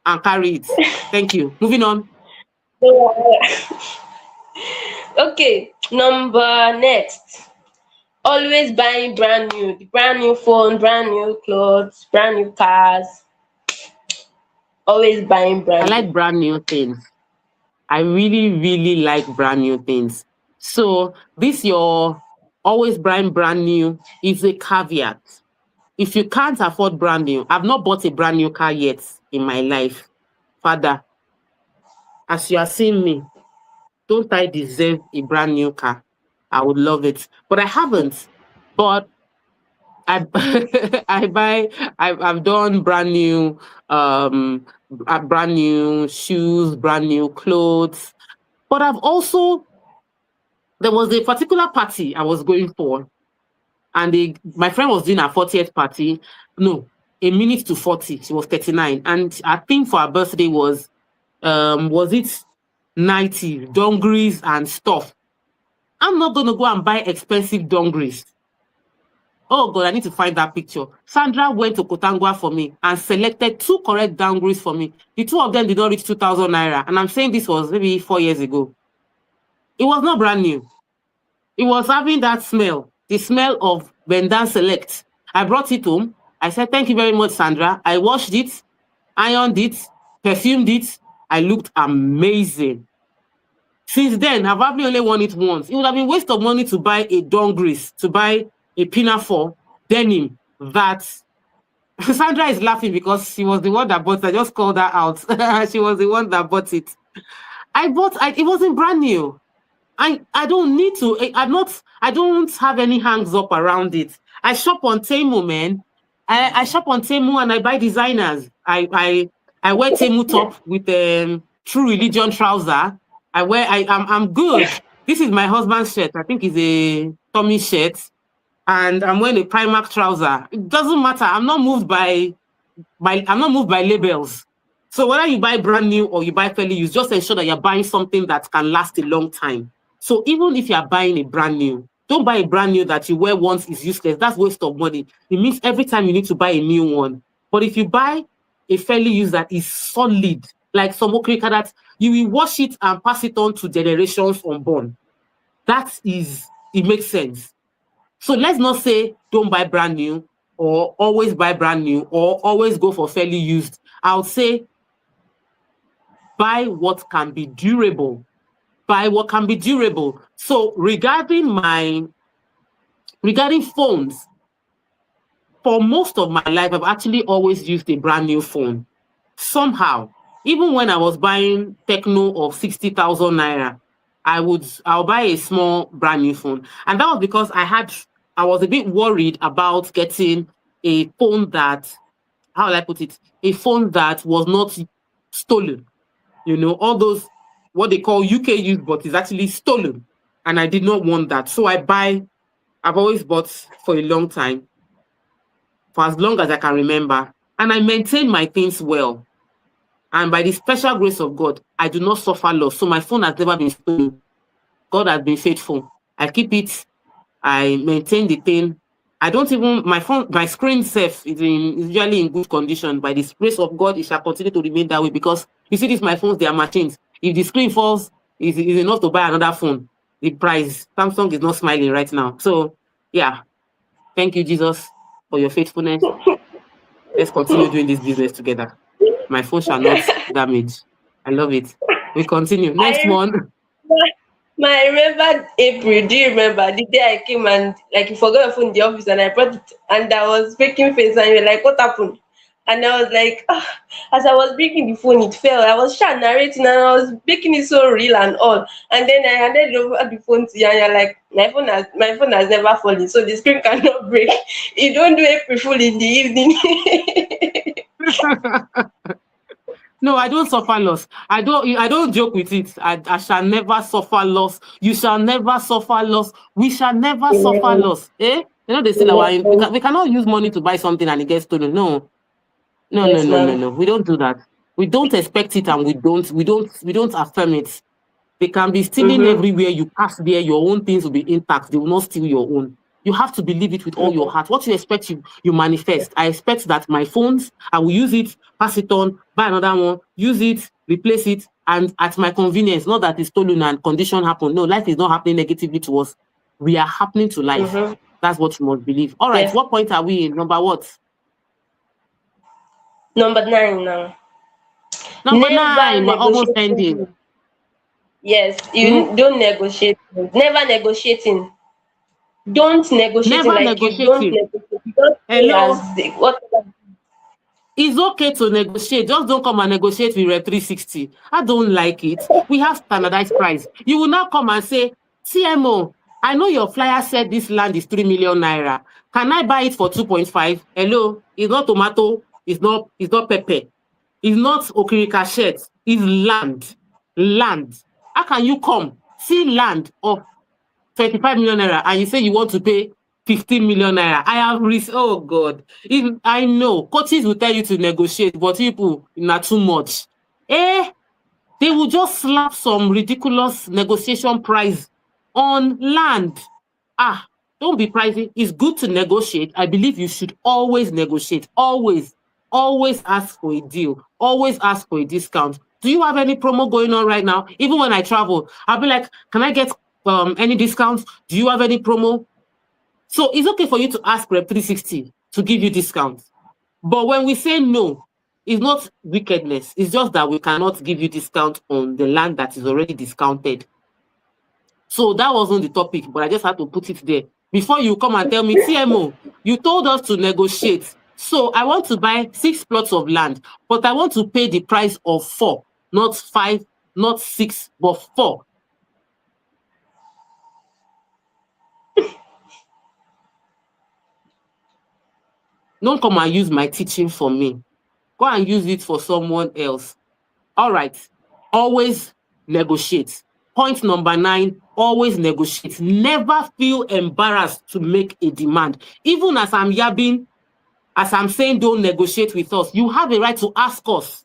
and carry it. Thank you. Moving on. Okay, number next. Always buying brand new phone, brand new clothes, brand new cars. Always buying I brand like new. brand new things. I really, really like brand new things. So this your always buying brand new is a caveat. If you can't afford brand new, I've not bought a brand new car yet in my life. Father, as you are seeing me, don't I deserve a brand new car? I would love it. But I haven't. But I I've done brand new shoes, brand new clothes. But there was a particular party I was going for, and my friend was doing her 40th party. No, a minute to 40. She was 39. And I think for her birthday was it 90 dungarees and stuff. I'm not gonna go and buy expensive dungarees. Oh God, I need to find that picture. Sandra went to Kotangwa for me and selected 2 correct dungarees for me. The 2 of them did not reach 2,000 naira. And I'm saying this was maybe 4 years ago. It was not brand new. It was having that smell, the smell of Bendan Select. I brought it home. I said, thank you very much, Sandra. I washed it, ironed it, perfumed it. I looked amazing. Since then, I've probably only worn it once. It would have been waste of money to buy a dungarees, to buy a pinafore denim that Sandra is laughing because she was the one that bought it. I just called her out. She was the one that bought it. It wasn't brand new. I don't need to. I don't have any hangs up around it. I shop on Temu, man. I shop on Temu and I buy designers. I wear Temu top with True Religion trouser. I'm good. This is my husband's shirt. I think it's a Tommy shirt. And I'm wearing a Primark trouser. It doesn't matter. I'm not moved by by labels. So whether you buy brand new or you buy fairly used, just ensure that you're buying something that can last a long time. So even if you're buying a brand new, don't buy a brand new that you wear once is useless. That's waste of money. It means every time you need to buy a new one. But if you buy a fairly used that is solid, like some okrika, that you will wash it and pass it on to generations unborn. It makes sense. So let's not say don't buy brand new or always buy brand new or always go for fairly used. I'll say buy what can be durable. Buy what can be durable. So regarding phones, for most of my life, I've actually always used a brand new phone. Somehow, even when I was buying Techno of 60,000 naira, I'll buy a small brand new phone. And that was because I was a bit worried about getting a phone that, how will I put it? A phone that was not stolen. All those, what they call UK use, but is actually stolen. And I did not want that. So I've always bought for a long time, for as long as I can remember. And I maintain my things well. And by the special grace of God, I do not suffer loss. So my phone has never been stolen. God has been faithful. I keep it. I maintain the thing. I don't even, my screen safe is usually in good condition. By the grace of God, it shall continue to remain that way, because you see these my phones, they are machines. If the screen falls, it's enough to buy another phone. The price, Samsung is not smiling right now. So yeah, thank you, Jesus, for your faithfulness. Let's continue doing this business together. My phone shall not damage. I love it. We continue. Next I one. I remember April. Do you remember the day I came and like you forgot your phone in the office and I brought it and I was making face and you were like, "What happened?" And I was like, as I was breaking the phone, it fell. I was trying narrating and I was making it so real and all. And then I handed over the phone to you and you're like, my phone has never fallen, so the screen cannot break. You don't do April Fool in the evening. No, I don't suffer loss. I don't joke with it. I shall never suffer loss. You shall never suffer loss. We shall never suffer Amen. loss. Eh? They say that we cannot use money to buy something and it gets stolen. No. No, no, Yes, no, no, ma'am. no. We don't do that. We don't expect it and we don't affirm it. They can be stealing Mm-hmm. everywhere you pass there. Your own things will be intact. They will not steal your own. You have to believe it with all your Mm-hmm. heart. What you expect, you manifest. I expect that my phones, I will use it, pass it on, buy another one, use it, replace it, and at my convenience. Not that it's stolen and condition happen. No, life is not happening negatively to us. We are happening to life. Mm-hmm. That's what you must believe. All right, Yes. what point are we in? Number what? Number 9 now. Number Never 9. We're almost ending. negotiating. Yes, Hmm? you don't negotiate. Never negotiating. Don't negotiating, Never like you don't negotiating. negotiate. You just say Hello? whatever. It's okay to negotiate. Just don't come and negotiate with Rep 360. I don't like it. We have standardized price. You will now come and say, TMO, I know your flyer said this land is 3 million naira. Can I buy it for 2.5? Hello? It's not tomato. It's not pepper. It's not okirika shirt. It's land. Land. How can you come see land of 35 million naira and you say you want to pay 15 million naira? I have risk. Oh God. If I know coaches will tell you to negotiate, but people not too much. Eh, they will just slap some ridiculous negotiation price on land. Ah, don't be pricey. It's good to negotiate. I believe you should always negotiate. Always, always ask for a deal. Always ask for a discount. Do you have any promo going on right now? Even when I travel, I'll be like, can I get any discounts? Do you have any promo? So it's okay for you to ask Rep 360 to give you discounts. But when we say no, it's not wickedness. It's just that we cannot give you discount on the land that is already discounted. So that wasn't the topic, but I just had to put it there. Before you come and tell me, TMO, you told us to negotiate. So I want to buy 6 plots of land, but I want to pay the price of 4, not 5, not 6, but 4. Don't come and use my teaching for me. Go and use it for someone else. All right. Always negotiate. Point number 9, always negotiate. Never feel embarrassed to make a demand. Even as I'm yabbing, as I'm saying, don't negotiate with us. You have a right to ask us.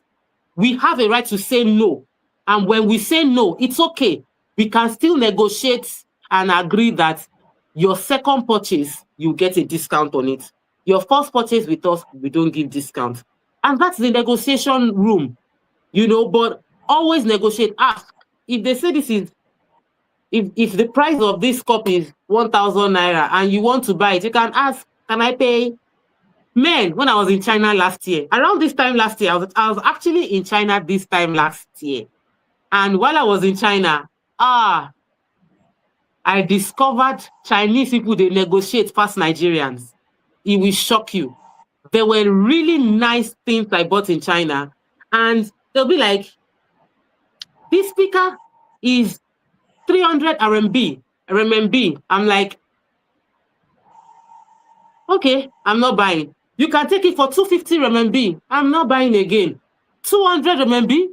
We have a right to say no. And when we say no, it's okay. We can still negotiate and agree that your second purchase, you get a discount on it. Your first purchase with us, we don't give discount. And that's the negotiation room, but always negotiate. Ask. If they say this is, if the price of this cup is 1,000 naira and you want to buy it, you can ask, can I pay? Man, when I was in China last year, around this time last year, I was actually in China this time last year. And while I was in China, I discovered Chinese people, they negotiate past Nigerians. It will shock you. There were really nice things I bought in China. And they'll be like, this speaker is 300 RMB. I'm like, okay, I'm not buying. You can take it for 250 RMB. I'm not buying again. 200 RMB.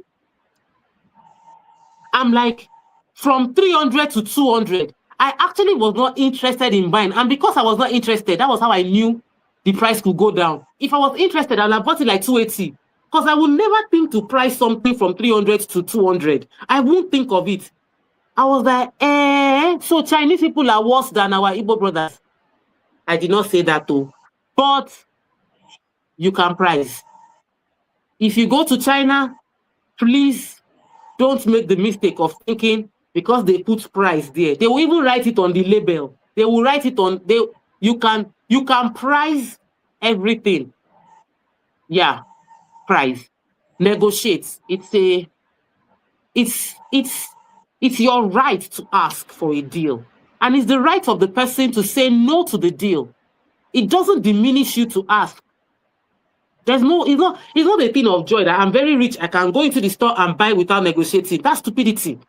I'm like, from 300 to 200. I actually was not interested in buying. And because I was not interested, that was how I knew the price could go down. If I was interested, I would have bought it like 280. Because I would never think to price something from 300 to 200. I won't think of it. I was like, so Chinese people are worse than our Igbo brothers. I did not say that though. But you can price. If you go to China, please don't make the mistake of thinking because they put price there. They will even write it on the label. They will write it on, you can price everything. Yeah, price. Negotiate. It's your right to ask for a deal. And it's the right of the person to say no to the deal. It doesn't diminish you to ask. It's not a thing of joy that I'm very rich, I can go into the store and buy without negotiating. That's stupidity.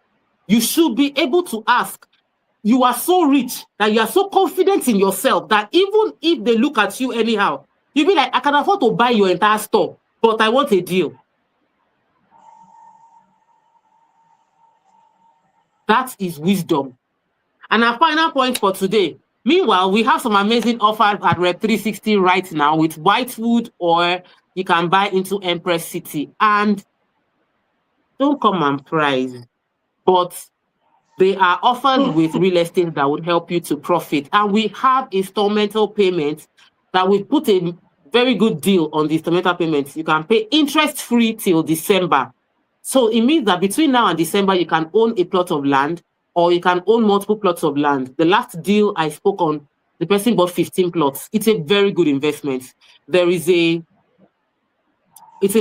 You should be able to ask. You are so rich that you are so confident in yourself that even if they look at you anyhow, you'll be like, I can afford to buy your entire store, but I want a deal. That is wisdom. And our final point for today. Meanwhile, we have some amazing offers at Rep 360 right now with Whitewood, or you can buy into Empress City. And don't come and price, but they are offers with real estate that would help you to profit. And we have installmental payments that we put a very good deal on the installmental payments. You can pay interest-free till December. So it means that between now and December, you can own a plot of land, or you can own multiple plots of land. The last deal I spoke on, the person bought 15 plots. It's a very good investment. It's a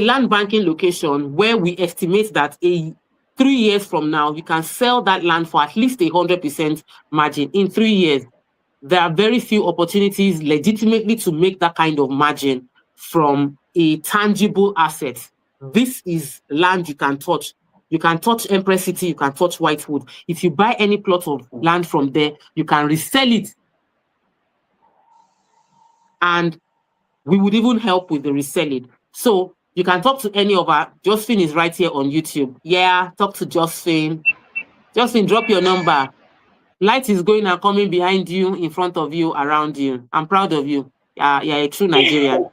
land banking location where we estimate that 3 years from now, you can sell that land for at least 100% margin in 3 years. There are very few opportunities legitimately to make that kind of margin from a tangible asset. This is land you can touch. You can touch Empress City, you can touch Whitewood. If you buy any plot of land from there, you can resell it. And we would even help with the reselling. So you can talk to any of our, Josephine is right here on YouTube. Yeah, talk to Josephine. Josephine, drop your number. Light is going and coming behind you, in front of you, around you. I'm proud of you. You're a true Nigerian.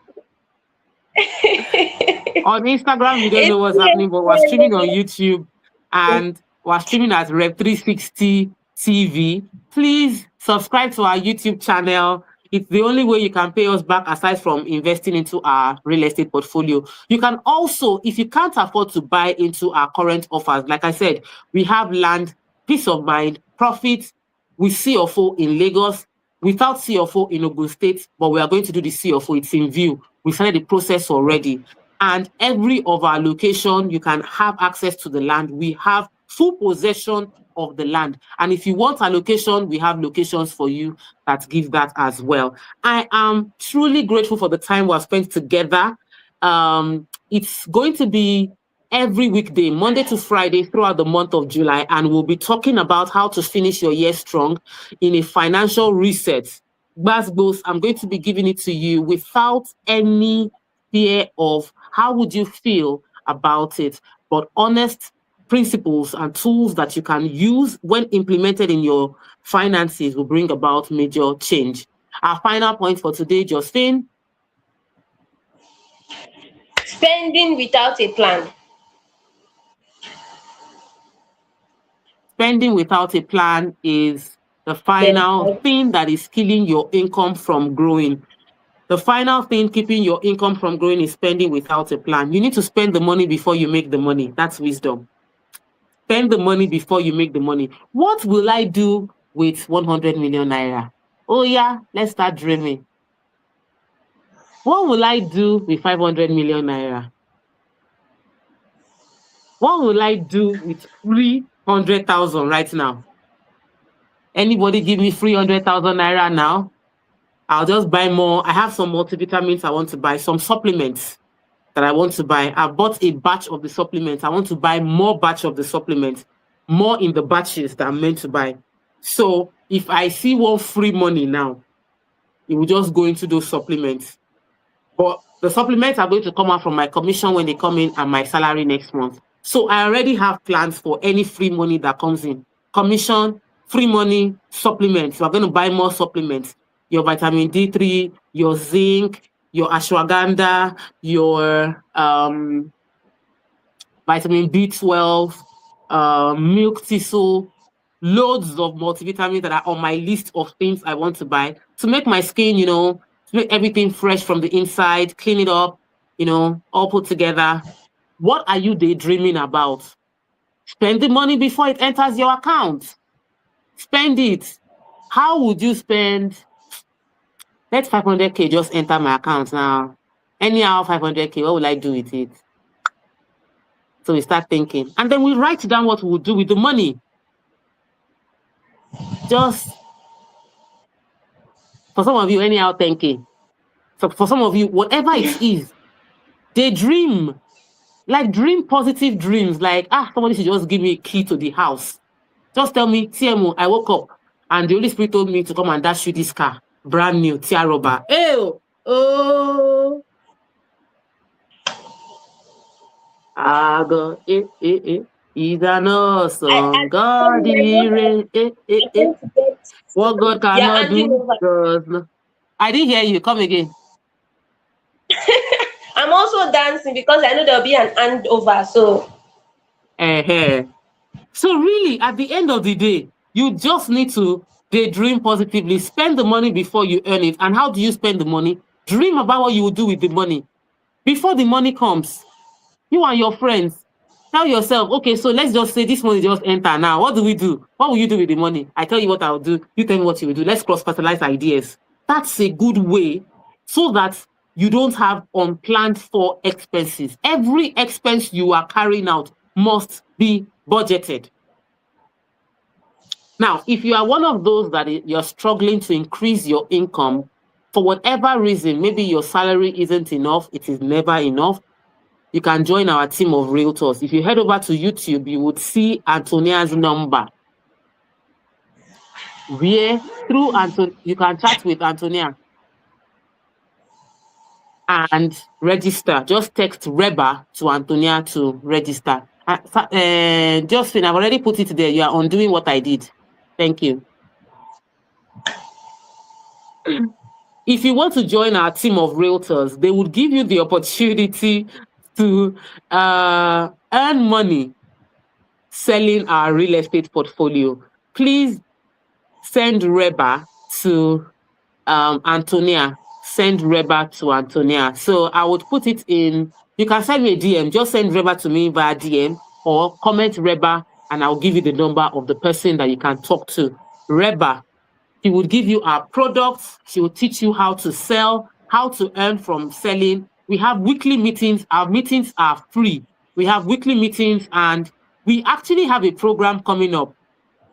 On Instagram, we don't know what's happening, but we're streaming on YouTube and we're streaming at Rep 360 TV. Please subscribe to our YouTube channel. It's the only way you can pay us back aside from investing into our real estate portfolio. You can also, if you can't afford to buy into our current offers, like I said, we have land, peace of mind, profit with CFO in Lagos, without CFO in Ogun State, but we are going to do the CFO. It's in view. We started the process already. And every of our location, you can have access to the land. We have full possession of the land. And if you want a location, we have locations for you that give that as well. I am truly grateful for the time we've spent together. It's going to be every weekday, Monday to Friday, throughout the month of July. And we'll be talking about how to finish your year strong in a financial reset. Basbos, I'm going to be giving it to you without any fear of how would you feel about it, but honest principles and tools that you can use when implemented in your finances will bring about major change. Our final point for today, Josephine. Spending without a plan. Spending without a plan is the Then final thing that is killing your income from growing. The final thing keeping your income from growing is spending without a plan. You need to spend the money before you make the money. That's wisdom. Spend the money before you make the money. What will I do with 100 million naira? Oh yeah, let's start dreaming. What will I do with 500 million naira? What will I do with 300,000 right now? Anybody give me 300,000 naira now? I'll just buy more. I have some multivitamins I want to buy, some supplements that I want to buy. I bought a batch of the supplements. I want to buy more batch of the supplements, more in the batches that I'm meant to buy. So if I see one free money now, it will just go into those supplements. But the supplements are going to come out from my commission when they come in and my salary next month. So I already have plans for any free money that comes in. Commission, free money, supplements. We're going to buy more supplements. Your vitamin D3, your zinc, your ashwagandha, your vitamin B12, milk thistle, loads of multivitamins that are on my list of things I want to buy to make my skin, to make everything fresh from the inside, clean it up, all put together. What are you daydreaming about? Spend the money before it enters your account. Spend it. How would you spend? Let 500K just enter my account now. Anyhow, 500K, what will I do with it? So we start thinking. And then we write down what we'll do with the money. Just, for some of you, anyhow, 10K. So for some of you, whatever it is, they dream. Like dream positive dreams. Like, somebody should just give me a key to the house. Just tell me, TMO, I woke up and the Holy Spirit told me to come and dash you this car. Brand new, Tia Roba. Ew. Oh. Go, He's an awesome God. What God cannot do does not. I didn't hear you. Come again. I'm also dancing because I know there'll be an handover. So So really, at the end of the day, you just need to daydream positively. Spend the money before you earn it. And how do you spend the money? Dream about what you will do with the money. Before the money comes, you and your friends, tell yourself, okay, so let's just say this money just enter now. What do we do? What will you do with the money? I tell you what I'll do. You tell me what you will do. Let's cross-fertilize ideas. That's a good way so that you don't have unplanned for expenses. Every expense you are carrying out must be budgeted. Now, if you are one of those that you're struggling to increase your income for whatever reason, maybe your salary isn't enough, it is never enough, you can join our team of realtors. If you head over to YouTube, you would see Antonia's number. Where through you can chat with Antonia and register. Just text Reba to Antonia to register. Justin, I've already put it there. You are undoing what I did. Thank you. If you want to join our team of realtors, they would give you the opportunity to earn money selling our real estate portfolio. Please send Reba to Antonia. Send Reba to Antonia. So I would put it in. You can send me a DM. Just send Reba to me via DM or comment Reba, and I'll give you the number of the person that you can talk to. Reba, she would give you our products. She will teach you how to sell, how to earn from selling. We have weekly meetings. Our meetings are free. We have weekly meetings, and we actually have a program coming up.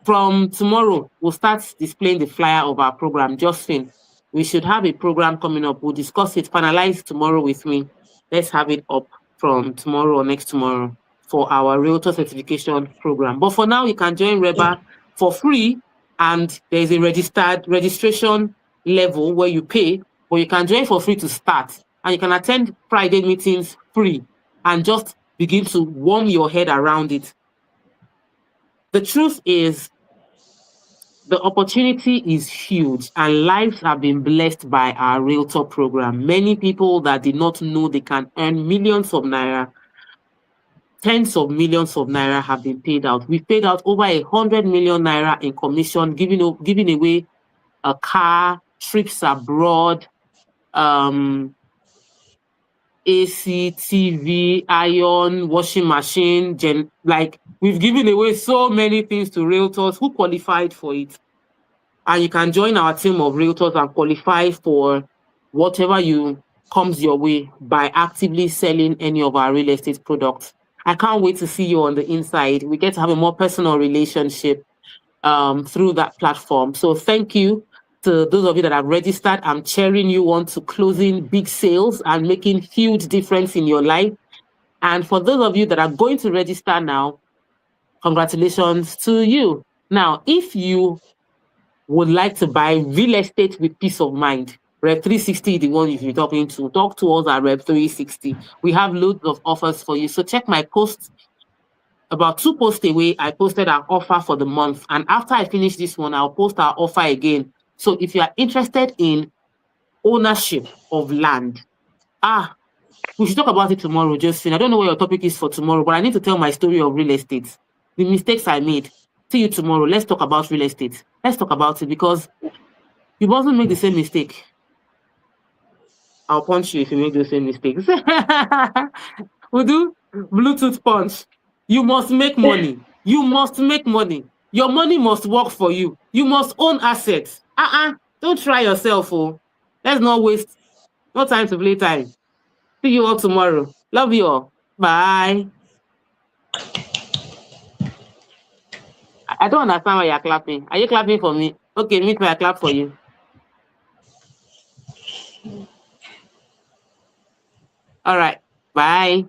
From tomorrow, we'll start displaying the flyer of our program. Justin, we should have a program coming up. We'll discuss it, finalize tomorrow with me. Let's have it up from tomorrow or next tomorrow for our Realtor Certification program. But for now, you can join Reba for free, and there's a registration level where you pay, but you can join for free to start. And you can attend Friday meetings free and just begin to warm your head around it. The truth is, The opportunity is huge and lives have been blessed by our Realtor program. Many people that did not know they can earn millions of naira, tens of millions of naira have been paid out. We've paid out over 100 million naira in commission, giving away a car, trips abroad, AC, TV, iron, washing machine, like we've given away so many things to realtors who qualified for it. And you can join our team of realtors and qualify for whatever comes your way by actively selling any of our real estate products. I can't wait to see you on the inside. We get to have a more personal relationship through that platform. So thank you to those of you that have registered. I'm cheering you on to closing big sales and making huge difference in your life. And for those of you that are going to register now, congratulations to you. Now, if you would like to buy real estate with peace of mind, Rep 360, the one you're talking to, talk to us at Rep 360. We have loads of offers for you. So check my posts. About 2 posts away, I posted our offer for the month. And after I finish this one, I'll post our offer again. So if you are interested in ownership of land, we should talk about it tomorrow, Josephine. I don't know what your topic is for tomorrow, but I need to tell my story of real estate, the mistakes I made. See you tomorrow. Let's talk about real estate. Let's talk about it because you mustn't make the same mistake. I'll punch you if you make the same mistakes. We'll do Bluetooth punch. You must make money. You must make money. Your money must work for you. You must own assets. Don't try yourself. Oh. Let's not waste. No time to play time. See you all tomorrow. Love you all. Bye. I don't understand why you're clapping. Are you clapping for me? Okay, me too, I clap for you. All right. Bye.